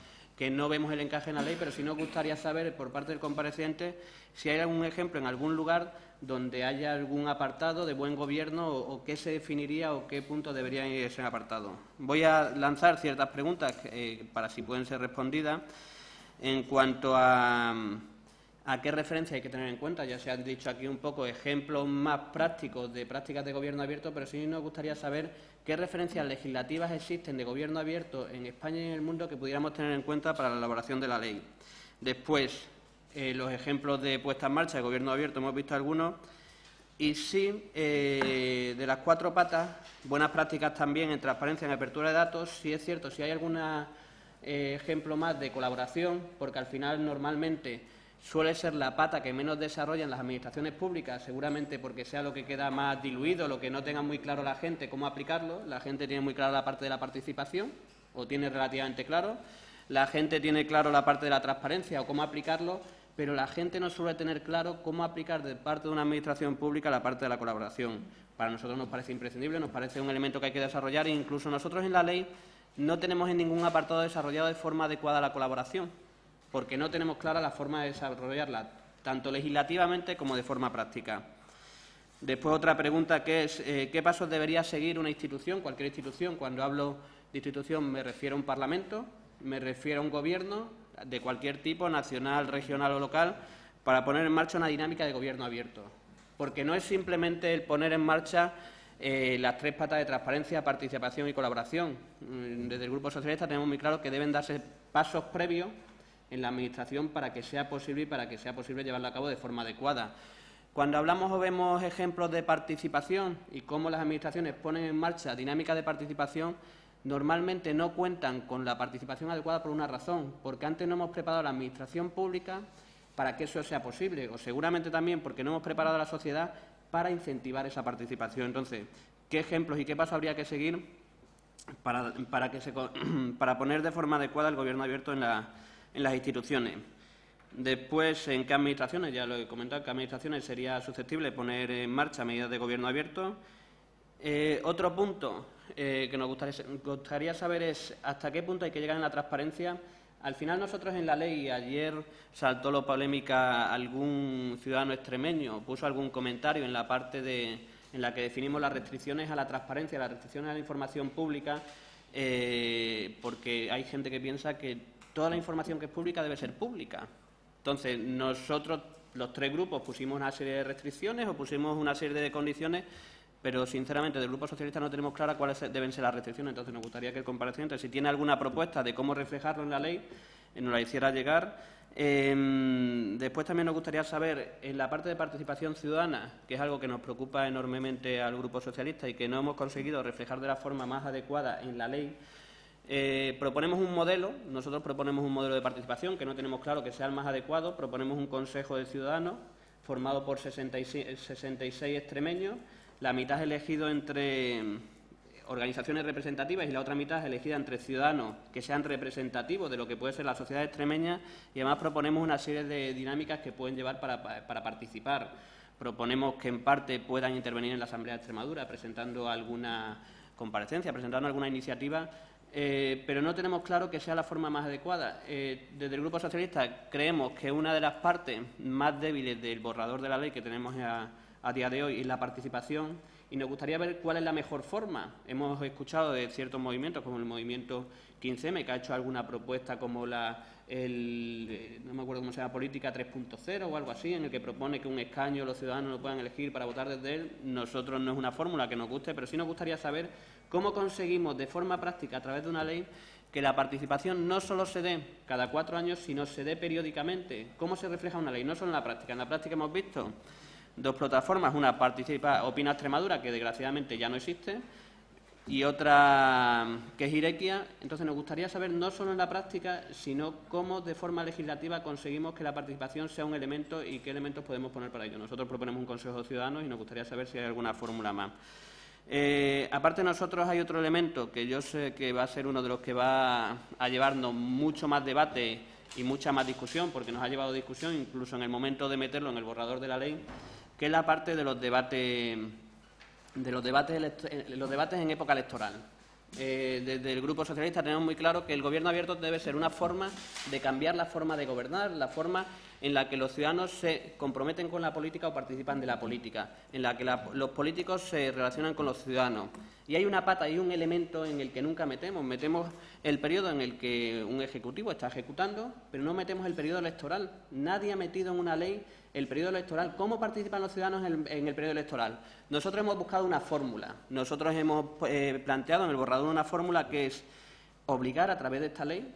vemos el encaje en la ley, pero sí nos gustaría saber, por parte del compareciente, si hay algún ejemplo en algún lugar donde haya algún apartado de buen gobierno o qué se definiría o qué puntos debería ir ese apartado. Voy a lanzar ciertas preguntas para si pueden ser respondidas. En cuanto a qué referencia hay que tener en cuenta, ya se han dicho aquí un poco ejemplos más prácticos de prácticas de gobierno abierto, pero sí nos gustaría saber qué referencias legislativas existen de gobierno abierto en España y en el mundo que pudiéramos tener en cuenta para la elaboración de la ley. Después, los ejemplos de puesta en marcha de gobierno abierto, hemos visto algunos. Y sí, de las 4 patas, buenas prácticas también en transparencia, en apertura de datos. Sí es cierto, si hay algún ejemplo más de colaboración, porque al final normalmente suele ser la pata que menos desarrollan las administraciones públicas, seguramente porque sea lo que queda más diluido, lo que no tenga muy claro la gente cómo aplicarlo. La gente tiene muy clara la parte de la participación, o tiene relativamente claro. La gente tiene claro la parte de la transparencia o cómo aplicarlo, pero la gente no suele tener claro cómo aplicar de parte de una administración pública la parte de la colaboración. Para nosotros nos parece imprescindible, nos parece un elemento que hay que desarrollar e incluso nosotros en la ley no tenemos en ningún apartado desarrollado de forma adecuada la colaboración, porque no tenemos clara la forma de desarrollarla, tanto legislativamente como de forma práctica. Después, otra pregunta que es ¿qué pasos debería seguir una institución, cualquier institución? Cuando hablo de institución me refiero a un parlamento, me refiero a un gobierno de cualquier tipo, nacional, regional o local, para poner en marcha una dinámica de gobierno abierto. Porque no es simplemente el poner en marcha las 3 patas de transparencia, participación y colaboración. Desde el Grupo Socialista tenemos muy claro que deben darse pasos previos en la Administración para que sea posible y para que sea posible llevarlo a cabo de forma adecuada. Cuando hablamos o vemos ejemplos de participación y cómo las Administraciones ponen en marcha dinámicas de participación, normalmente no cuentan con la participación adecuada por una razón, porque antes no hemos preparado a la Administración pública para que eso sea posible, o seguramente también porque no hemos preparado a la sociedad para incentivar esa participación. Entonces, ¿qué ejemplos y qué pasos habría que seguir para poner de forma adecuada el gobierno abierto en las instituciones? Después, ¿en qué administraciones? Ya lo he comentado, ¿en qué administraciones sería susceptible poner en marcha medidas de gobierno abierto? Otro punto que nos gustaría saber es hasta qué punto hay que llegar en la transparencia. Al final nosotros en la ley, ayer saltó la polémica, algún ciudadano extremeño puso algún comentario en la parte en la que definimos las restricciones a la transparencia, las restricciones a la información pública, porque hay gente que piensa que toda la información que es pública debe ser pública. Entonces, nosotros, los 3 grupos, pusimos una serie de restricciones o pusimos una serie de condiciones, pero sinceramente del Grupo Socialista no tenemos clara cuáles deben ser las restricciones. Entonces nos gustaría que el compareciente, si tiene alguna propuesta de cómo reflejarlo en la ley, nos la hiciera llegar. Después también nos gustaría saber, en la parte de participación ciudadana, que es algo que nos preocupa enormemente al Grupo Socialista y que no hemos conseguido reflejar de la forma más adecuada en la ley, proponemos un modelo, nosotros proponemos un modelo de participación que no tenemos claro que sea el más adecuado, proponemos un Consejo de Ciudadanos formado por 66 extremeños. La mitad es elegido entre organizaciones representativas y la otra mitad es elegida entre ciudadanos que sean representativos de lo que puede ser la sociedad extremeña, y además proponemos una serie de dinámicas que pueden llevar para participar. Proponemos que en parte puedan intervenir en la Asamblea de Extremadura presentando alguna comparecencia, presentando alguna iniciativa, pero no tenemos claro que sea la forma más adecuada. Desde el Grupo Socialista creemos que una de las partes más débiles del borrador de la ley que tenemos a día de hoy es la participación, y nos gustaría ver cuál es la mejor forma. Hemos escuchado de ciertos movimientos, como el movimiento 15M, que ha hecho alguna propuesta como no me acuerdo cómo se llama, Política 3.0 o algo así, en el que propone que un escaño los ciudadanos lo puedan elegir para votar desde él. Nosotros no es una fórmula que nos guste, pero sí nos gustaría saber cómo conseguimos de forma práctica, a través de una ley, que la participación no solo se dé cada 4 años, sino se dé periódicamente. ¿Cómo se refleja una ley? No solo en la práctica. En la práctica hemos visto 2 plataformas, una Opina Extremadura, que desgraciadamente ya no existe, y otra que es Irekia. Entonces nos gustaría saber no solo en la práctica, sino cómo de forma legislativa conseguimos que la participación sea un elemento y qué elementos podemos poner para ello. Nosotros proponemos un Consejo de Ciudadanos y nos gustaría saber si hay alguna fórmula más. Aparte de nosotros hay otro elemento que yo sé que va a ser uno de los que va a llevarnos mucho más debate y mucha más discusión, porque nos ha llevado discusión incluso en el momento de meterlo en el borrador de la ley, que es la parte de los debates en época electoral. Desde el Grupo Socialista tenemos muy claro que el Gobierno abierto debe ser una forma de cambiar la forma de gobernar, la forma en la que los ciudadanos se comprometen con la política o participan de la política, en la que los políticos se relacionan con los ciudadanos. Y hay una pata y un elemento en el que nunca metemos. Metemos el periodo en el que un ejecutivo está ejecutando, pero no metemos el periodo electoral. Nadie ha metido en una ley el periodo electoral. ¿Cómo participan los ciudadanos en el periodo electoral? Nosotros hemos buscado una fórmula. Nosotros hemos planteado en el borrador una fórmula que es obligar a través de esta ley,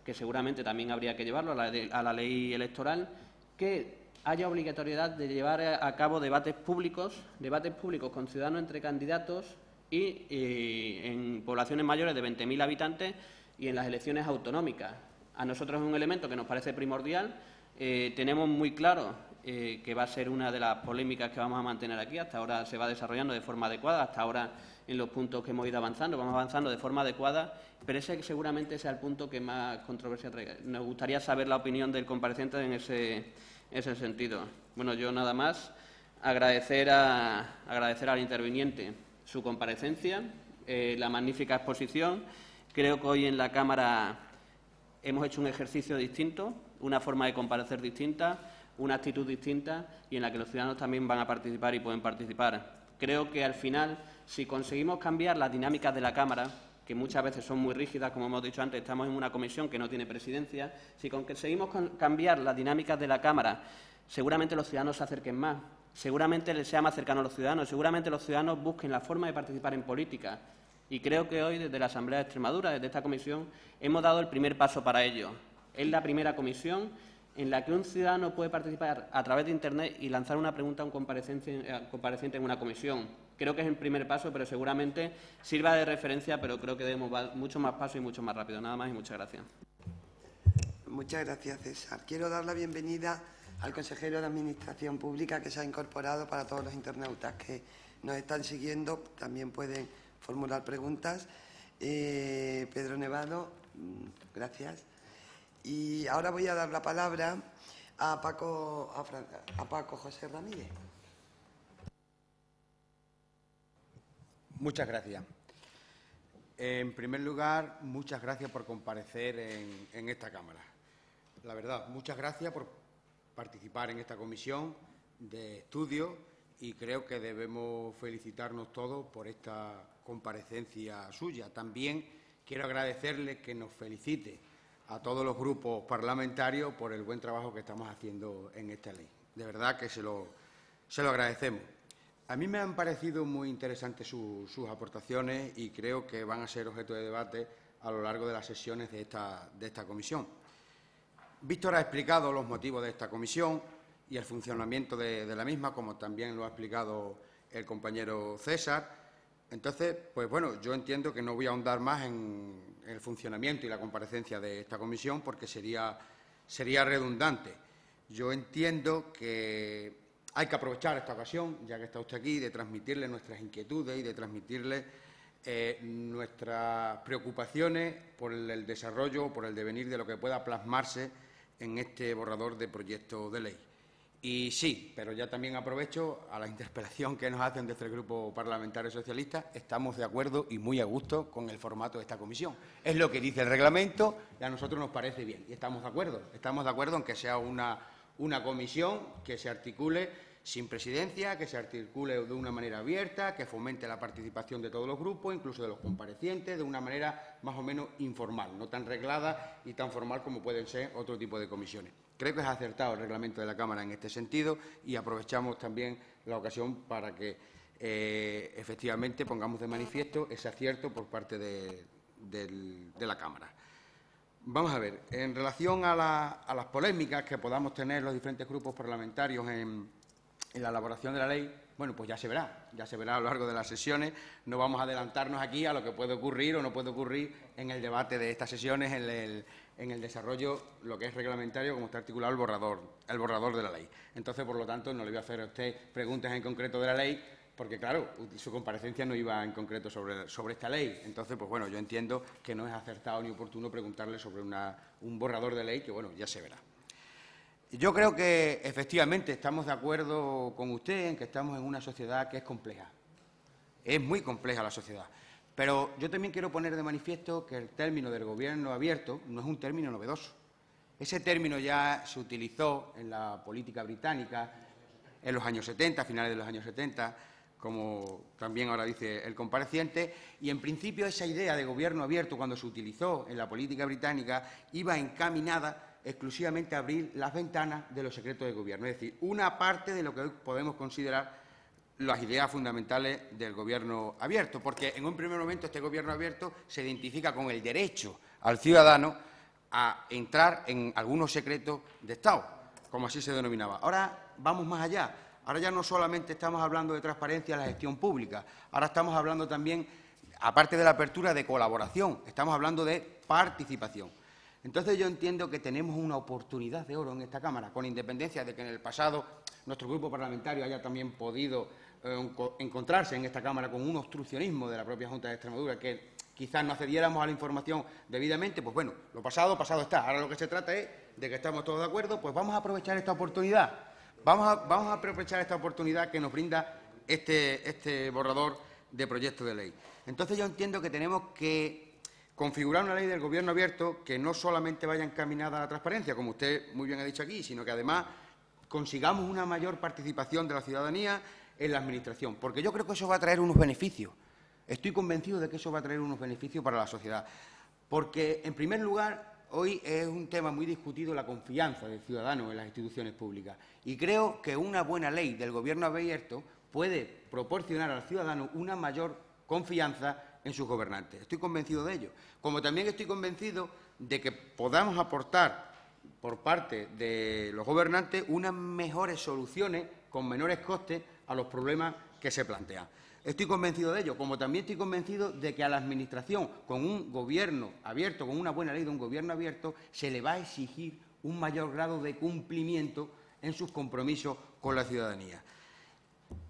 que seguramente también habría que llevarlo a la ley electoral, que haya obligatoriedad de llevar a cabo debates públicos con ciudadanos entre candidatos y en poblaciones mayores de 20.000 habitantes y en las elecciones autonómicas. A nosotros es un elemento que nos parece primordial. Tenemos muy claro que va a ser una de las polémicas que vamos a mantener aquí. Hasta ahora se va desarrollando de forma adecuada, hasta ahora en los puntos que hemos ido avanzando, vamos avanzando de forma adecuada, pero ese seguramente sea el punto que más controversia traiga. Nos gustaría saber la opinión del compareciente en ese sentido. Bueno, yo nada más agradecer al interviniente su comparecencia, la magnífica exposición. Creo que hoy en la Cámara hemos hecho un ejercicio distinto, una forma de comparecer distinta, una actitud distinta y en la que los ciudadanos también van a participar y pueden participar. Creo que al final, si conseguimos cambiar las dinámicas de la Cámara, que muchas veces son muy rígidas, como hemos dicho antes, estamos en una comisión que no tiene presidencia, si conseguimos cambiar las dinámicas de la Cámara, seguramente los ciudadanos se acerquen más, seguramente les sea más cercano a los ciudadanos, seguramente los ciudadanos busquen la forma de participar en política. Y creo que hoy, desde la Asamblea de Extremadura, desde esta comisión, hemos dado el primer paso para ello. Es la primera comisión en la que un ciudadano puede participar a través de Internet y lanzar una pregunta a un compareciente en una comisión. Creo que es el primer paso, pero seguramente sirva de referencia, pero creo que debemos dar mucho más paso y mucho más rápido. Nada más y muchas gracias. Muchas gracias, César. Quiero dar la bienvenida al consejero de Administración Pública que se ha incorporado. Para todos los internautas que nos están siguiendo, también pueden formular preguntas. Pedro Nevado, gracias. Y ahora voy a dar la palabra a Paco José Ramírez. Muchas gracias. En primer lugar, muchas gracias por comparecer en esta Cámara. La verdad, muchas gracias por participar en esta comisión de estudio y creo que debemos felicitarnos todos por esta comparecencia suya. También quiero agradecerle que nos felicite a todos los grupos parlamentarios por el buen trabajo que estamos haciendo en esta ley. De verdad que se lo agradecemos. A mí me han parecido muy interesantes sus aportaciones y creo que van a ser objeto de debate a lo largo de las sesiones de esta comisión. Víctor ha explicado los motivos de esta comisión y el funcionamiento de la misma, como también lo ha explicado el compañero César. Entonces, pues bueno, yo entiendo que no voy a ahondar más en el funcionamiento y la comparecencia de esta comisión porque sería redundante. Yo entiendo que hay que aprovechar esta ocasión, ya que está usted aquí, de transmitirle nuestras inquietudes y de transmitirle nuestras preocupaciones por el desarrollo, por el devenir de lo que pueda plasmarse en este borrador de proyecto de ley. Y sí, pero ya también aprovecho a la interpelación que nos hacen desde el Grupo Parlamentario Socialista. Estamos de acuerdo y muy a gusto con el formato de esta comisión. Es lo que dice el reglamento y a nosotros nos parece bien. Y estamos de acuerdo. Estamos de acuerdo en que sea una comisión que se articule sin presidencia, que se articule de una manera abierta, que fomente la participación de todos los grupos, incluso de los comparecientes, de una manera más o menos informal, no tan reglada y tan formal como pueden ser otro tipo de comisiones. Creo que es acertado el reglamento de la Cámara en este sentido y aprovechamos también la ocasión para que efectivamente pongamos de manifiesto ese acierto por parte de la Cámara. Vamos a ver, en relación a las polémicas que podamos tener los diferentes grupos parlamentarios en la elaboración de la ley, bueno, pues ya se verá a lo largo de las sesiones. No vamos a adelantarnos aquí a lo que puede ocurrir o no puede ocurrir en el debate de estas sesiones, en el desarrollo, lo que es reglamentario, como está articulado el borrador de la ley. Entonces, por lo tanto, no le voy a hacer a usted preguntas en concreto de la ley, porque claro, su comparecencia no iba en concreto sobre esta ley. Entonces, pues bueno, yo entiendo que no es acertado ni oportuno preguntarle sobre un borrador de ley que, bueno, ya se verá. Yo creo que, efectivamente, estamos de acuerdo con usted en que estamos en una sociedad que es compleja. Es muy compleja la sociedad. Pero yo también quiero poner de manifiesto que el término del gobierno abierto no es un término novedoso. Ese término ya se utilizó en la política británica en los años 70, a finales de los años 70, como también ahora dice el compareciente, y en principio esa idea de gobierno abierto, cuando se utilizó en la política británica, iba encaminada exclusivamente a abrir las ventanas de los secretos de gobierno, es decir, una parte de lo que hoy podemos considerar las ideas fundamentales del gobierno abierto, porque en un primer momento este gobierno abierto se identifica con el derecho al ciudadano a entrar en algunos secretos de Estado, como así se denominaba. Ahora vamos más allá. Ahora ya no solamente estamos hablando de transparencia en la gestión pública, ahora estamos hablando también, aparte de la apertura, de colaboración, estamos hablando de participación. Entonces yo entiendo que tenemos una oportunidad de oro en esta Cámara, con independencia de que en el pasado nuestro grupo parlamentario haya también podido encontrarse en esta Cámara con un obstruccionismo de la propia Junta de Extremadura, que quizás no accediéramos a la información debidamente. Pues bueno, lo pasado, pasado está. Ahora lo que se trata es de que estamos todos de acuerdo, pues vamos a aprovechar esta oportunidad. Vamos a aprovechar esta oportunidad que nos brinda este borrador de proyecto de ley. Entonces yo entiendo que tenemos que configurar una ley del gobierno abierto que no solamente vaya encaminada a la transparencia, como usted muy bien ha dicho aquí, sino que además consigamos una mayor participación de la ciudadanía en la Administración, porque yo creo que eso va a traer unos beneficios. Estoy convencido de que eso va a traer unos beneficios para la sociedad, porque, en primer lugar, hoy es un tema muy discutido la confianza del ciudadano en las instituciones públicas, y creo que una buena ley del gobierno abierto puede proporcionar al ciudadano una mayor confianza en sus gobernantes. Estoy convencido de ello. Como también estoy convencido de que podamos aportar por parte de los gobernantes unas mejores soluciones con menores costes a los problemas que se plantean. Estoy convencido de ello, como también estoy convencido de que a la Administración, con un gobierno abierto, con una buena ley de un gobierno abierto, se le va a exigir un mayor grado de cumplimiento en sus compromisos con la ciudadanía.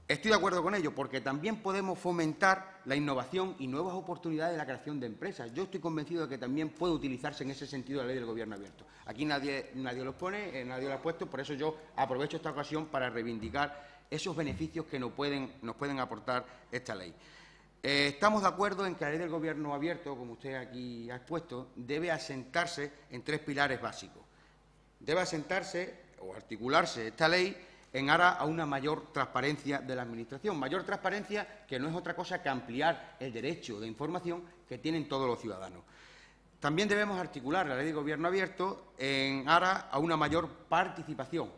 Estoy de acuerdo con ello, porque también podemos fomentar la innovación y nuevas oportunidades de la creación de empresas. Yo estoy convencido de que también puede utilizarse en ese sentido la ley del gobierno abierto. Aquí nadie los pone, nadie lo ha puesto, por eso yo aprovecho esta ocasión para reivindicar esos beneficios que nos pueden aportar esta ley. Estamos de acuerdo en que la ley del gobierno abierto, como usted aquí ha expuesto, debe asentarse en 3 pilares básicos. Debe asentarse o articularse esta ley en aras a una mayor transparencia de la Administración. Mayor transparencia que no es otra cosa que ampliar el derecho de información que tienen todos los ciudadanos. También debemos articular la ley de gobierno abierto en aras a una mayor participación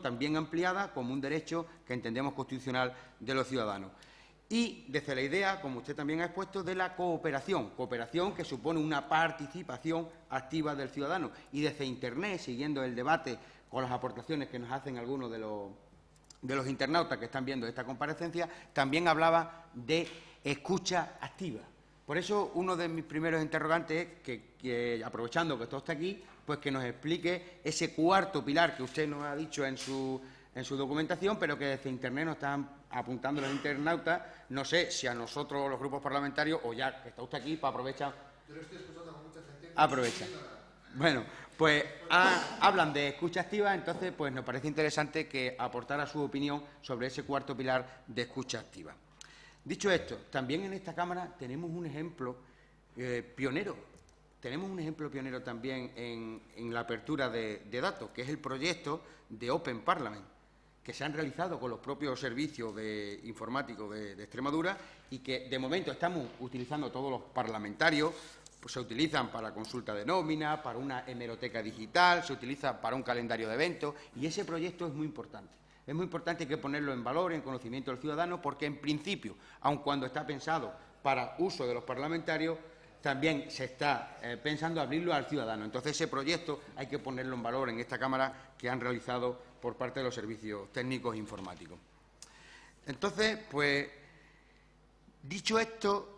también ampliada como un derecho que entendemos constitucional de los ciudadanos. Y desde la idea, como usted también ha expuesto, de la cooperación que supone una participación activa del ciudadano. Y desde Internet, siguiendo el debate con las aportaciones que nos hacen algunos de los internautas que están viendo esta comparecencia, también hablaba de escucha activa. Por eso, uno de mis primeros interrogantes es que aprovechando que todo está aquí, pues que nos explique ese cuarto pilar que usted nos ha dicho en su documentación, pero que desde Internet nos están apuntando los internautas. No sé si a nosotros, los grupos parlamentarios, o ya que está usted aquí, para aprovechar. Yo lo estoy escuchando con mucha gente. Aprovecha. Bueno, pues hablan de escucha activa, entonces pues nos parece interesante que aportara su opinión sobre ese cuarto pilar de escucha activa. Dicho esto, también en esta Cámara tenemos un ejemplo pionero. Tenemos un ejemplo pionero también en la apertura de datos, que es el proyecto de Open Parliament, que se han realizado con los propios servicios informáticos de Extremadura y que de momento estamos utilizando todos los parlamentarios. Pues se utilizan para consulta de nómina, para una hemeroteca digital, se utiliza para un calendario de eventos, y ese proyecto es muy importante. Es muy importante, hay que ponerlo en valor, en conocimiento del ciudadano, porque en principio, aun cuando está pensado para uso de los parlamentarios, también se está pensando abrirlo al ciudadano. Entonces, ese proyecto hay que ponerlo en valor en esta Cámara, que han realizado por parte de los servicios técnicos e informáticos. Entonces, pues, dicho esto,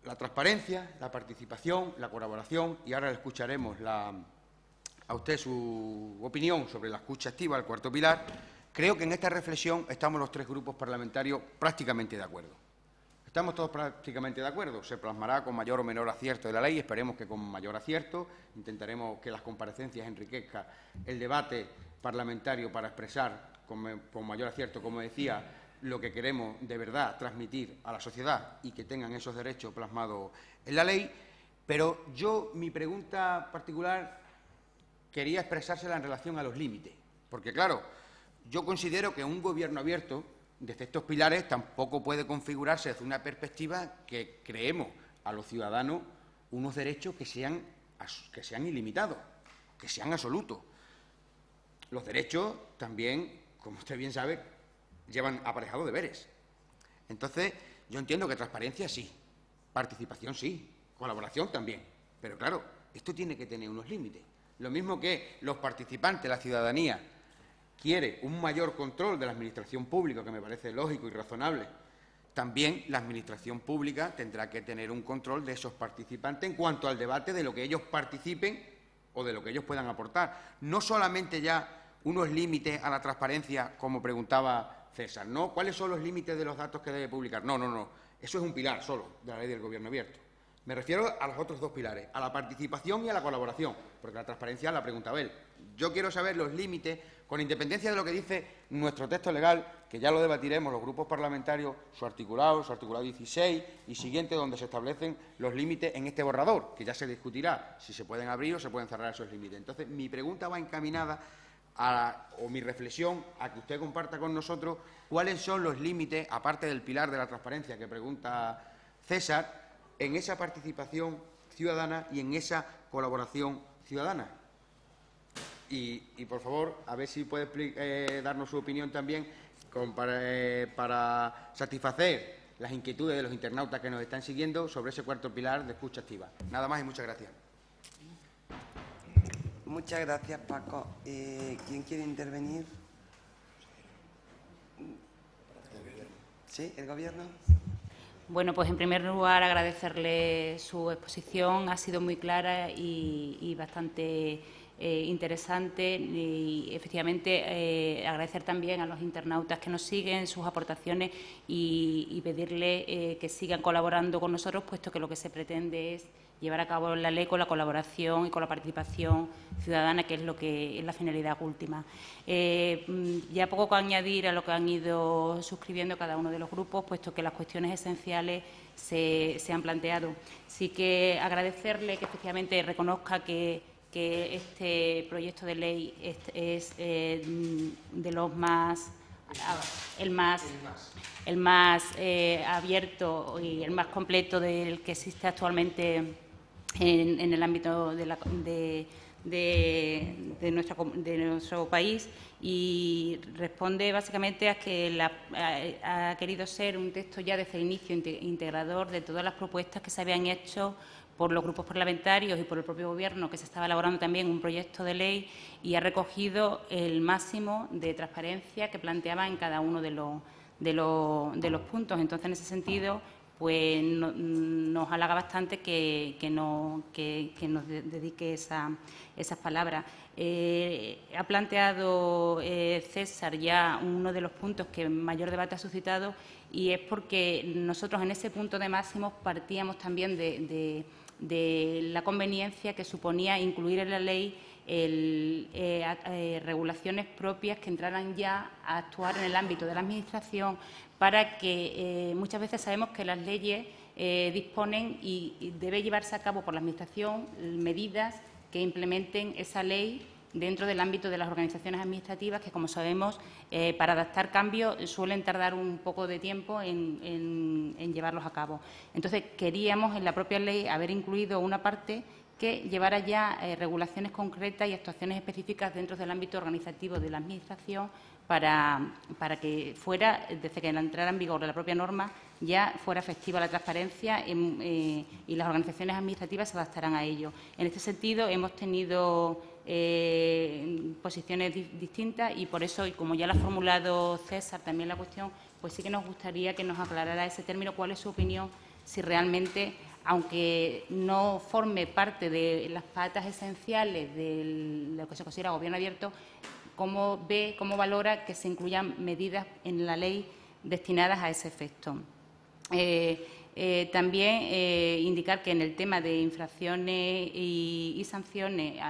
la transparencia, la participación, la colaboración, y ahora le escucharemos a usted su opinión sobre la escucha activa, el cuarto pilar. Creo que en esta reflexión estamos los tres grupos parlamentarios prácticamente de acuerdo. Estamos todos prácticamente de acuerdo. Se plasmará con mayor o menor acierto de la ley, esperemos que con mayor acierto. Intentaremos que las comparecencias enriquezcan el debate parlamentario para expresar con mayor acierto, como decía, lo que queremos de verdad transmitir a la sociedad y que tengan esos derechos plasmados en la ley. Pero yo, mi pregunta particular, quería expresársela en relación a los límites. Porque, claro, yo considero que un gobierno abierto, desde estos pilares, tampoco puede configurarse desde una perspectiva que creemos a los ciudadanos unos derechos que sean ilimitados, que sean absolutos. Los derechos también, como usted bien sabe, llevan aparejados deberes. Entonces, yo entiendo que transparencia sí, participación sí, colaboración también. Pero, claro, esto tiene que tener unos límites. Lo mismo que los participantes, la ciudadanía, quiere un mayor control de la administración pública, que me parece lógico y razonable, también la administración pública tendrá que tener un control de esos participantes en cuanto al debate de lo que ellos participen o de lo que ellos puedan aportar. No solamente ya unos límites a la transparencia, como preguntaba César, ¿no? ¿Cuáles son los límites de los datos que debe publicar? No, no, no. Eso es un pilar solo de la ley del Gobierno abierto. Me refiero a los otros dos pilares, a la participación y a la colaboración, porque la transparencia la preguntaba él. Yo quiero saber los límites, con independencia de lo que dice nuestro texto legal, que ya lo debatiremos los grupos parlamentarios, su articulado 16 y siguiente, donde se establecen los límites en este borrador, que ya se discutirá si se pueden abrir o se pueden cerrar esos límites. Entonces, mi pregunta va encaminada o mi reflexión a que usted comparta con nosotros cuáles son los límites, aparte del pilar de la transparencia que pregunta César, en esa participación ciudadana y en esa colaboración ciudadana. Y por favor, a ver si puede darnos su opinión también para satisfacer las inquietudes de los internautas que nos están siguiendo sobre ese cuarto pilar de escucha activa. Nada más y muchas gracias. Muchas gracias, Paco. ¿Quién quiere intervenir? ¿Sí? ¿El Gobierno? Bueno, pues en primer lugar agradecerle su exposición, ha sido muy clara y bastante interesante y efectivamente agradecer también a los internautas que nos siguen sus aportaciones y pedirle que sigan colaborando con nosotros, puesto que lo que se pretende es llevar a cabo la ley con la colaboración y con la participación ciudadana, que es lo que es la finalidad última. Ya poco que añadir a lo que han ido suscribiendo cada uno de los grupos, puesto que las cuestiones esenciales se han planteado. Sí que agradecerle que efectivamente reconozca que este proyecto de ley es de los más el más abierto y el más completo del que existe actualmente en el ámbito de nuestro país, y responde básicamente a que ha querido ser un texto ya desde el inicio integrador de todas las propuestas que se habían hecho por los grupos parlamentarios y por el propio Gobierno, que se estaba elaborando también un proyecto de ley, y ha recogido el máximo de transparencia que planteaba en cada uno de los puntos. Entonces, en ese sentido, pues nos halaga bastante que nos dedique esas palabras. Ha planteado César ya uno de los puntos que mayor debate ha suscitado, y es porque nosotros en ese punto de máximos partíamos también de la conveniencia que suponía incluir en la ley regulaciones propias que entraran ya a actuar en el ámbito de la Administración, para que muchas veces sabemos que las leyes disponen y debe llevarse a cabo por la Administración medidas que implementen esa ley dentro del ámbito de las organizaciones administrativas, que, como sabemos, para adaptar cambios suelen tardar un poco de tiempo en llevarlos a cabo. Entonces, queríamos en la propia ley haber incluido una parte que llevara ya regulaciones concretas y actuaciones específicas dentro del ámbito organizativo de la Administración, para que fuera, desde que entrara en vigor la propia norma, ya fuera efectiva la transparencia y las organizaciones administrativas se adaptarán a ello. En este sentido, hemos tenido posiciones distintas, y por eso, y como ya lo ha formulado César también la cuestión, pues sí que nos gustaría que nos aclarara ese término, cuál es su opinión, si realmente, aunque no forme parte de las patas esenciales de lo que se considera Gobierno abierto, cómo valora que se incluyan medidas en la ley destinadas a ese efecto. También indicar que en el tema de infracciones y sanciones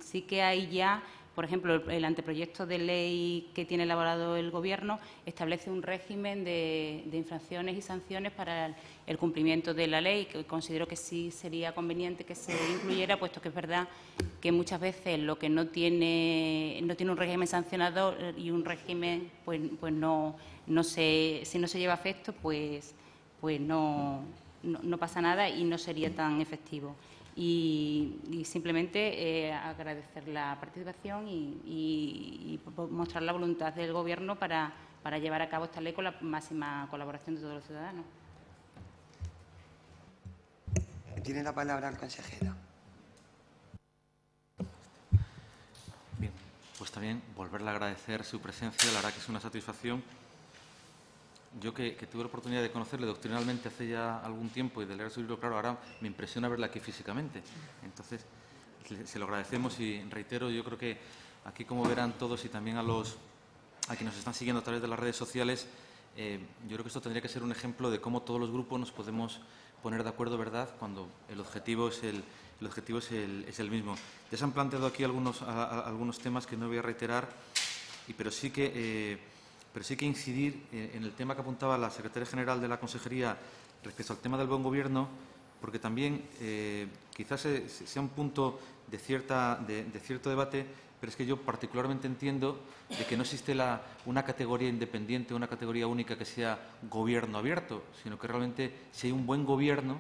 sí que hay ya, por ejemplo, el anteproyecto de ley que tiene elaborado el Gobierno establece un régimen de infracciones y sanciones para el cumplimiento de la ley, que considero que sí sería conveniente que se incluyera, puesto que es verdad que muchas veces lo que no tiene un régimen sancionador y un régimen, pues no si no se lleva a efecto, pues no pasa nada y no sería tan efectivo. Y simplemente agradecer la participación y mostrar la voluntad del Gobierno para llevar a cabo esta ley con la máxima colaboración de todos los ciudadanos. Tiene la palabra el consejero. Bien, pues también volverle a agradecer su presencia. La verdad que es una satisfacción. Yo que tuve la oportunidad de conocerle doctrinalmente hace ya algún tiempo y de leer su libro, claro, ahora me impresiona verla aquí físicamente. Entonces, se lo agradecemos y reitero, yo creo que aquí, como verán todos y también a quienes nos están siguiendo a través de las redes sociales, yo creo que esto tendría que ser un ejemplo de cómo todos los grupos nos podemos poner de acuerdo, ¿verdad?, cuando el objetivo es el mismo. Ya se han planteado aquí algunos temas que no voy a reiterar, pero sí que incidir en el tema que apuntaba la secretaria general de la Consejería respecto al tema del buen gobierno, porque también quizás sea un punto de cierto debate, pero es que yo particularmente entiendo de que no existe una categoría independiente, una categoría única que sea gobierno abierto, sino que realmente si hay un buen gobierno,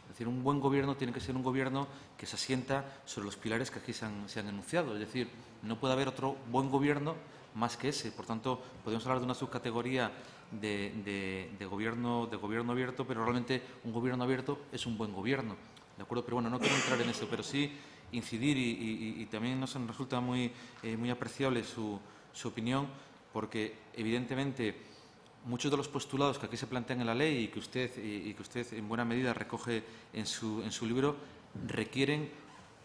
es decir, un buen gobierno tiene que ser un gobierno que se asienta sobre los pilares que aquí se han enunciado. Es decir, no puede haber otro buen gobierno más que ese. Por tanto, podemos hablar de una subcategoría de gobierno abierto, pero realmente un gobierno abierto es un buen gobierno, ¿de acuerdo? Pero bueno, no quiero entrar en eso, pero sí incidir y también nos resulta muy apreciable su opinión, porque evidentemente muchos de los postulados que aquí se plantean en la ley y que usted en buena medida recoge en su libro requieren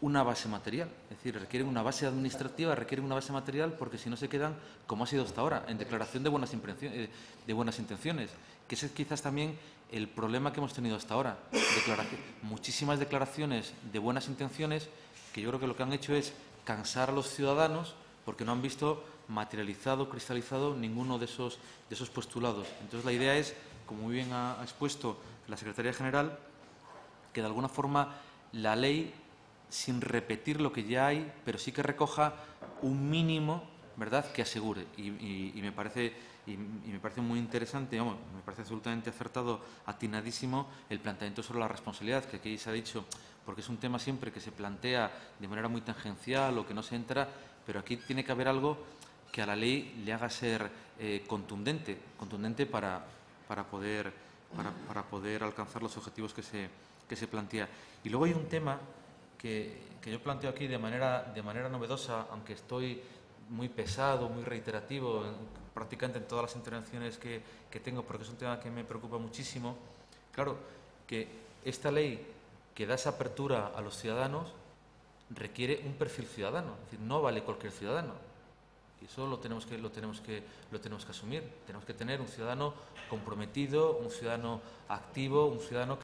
una base material, es decir, requieren una base administrativa, requieren una base material, porque si no se quedan, como ha sido hasta ahora, en declaración de buenas intenciones, que ese es quizás también el problema que hemos tenido hasta ahora. Muchísimas declaraciones de buenas intenciones que yo creo que lo que han hecho es cansar a los ciudadanos porque no han visto materializado, cristalizado ninguno de esos postulados. Entonces, la idea es, como muy bien ha expuesto la Secretaría General, que de alguna forma la ley, sin repetir lo que ya hay, pero sí que recoja un mínimo, ¿verdad?, que asegure. Y me parece muy interesante, me parece absolutamente acertado, atinadísimo el planteamiento sobre la responsabilidad, que aquí se ha dicho, porque es un tema siempre que se plantea de manera muy tangencial o que no se entra, pero aquí tiene que haber algo que a la ley le haga ser contundente para poder alcanzar los objetivos que se plantea. Y luego hay un tema que yo planteo aquí de manera novedosa, aunque estoy muy pesado, muy reiterativo, prácticamente en todas las intervenciones que tengo, porque es un tema que me preocupa muchísimo. Claro, que esta ley que da esa apertura a los ciudadanos requiere un perfil ciudadano, es decir, no vale cualquier ciudadano. Y eso lo tenemos que asumir. Tenemos que tener un ciudadano comprometido, un ciudadano activo, un ciudadano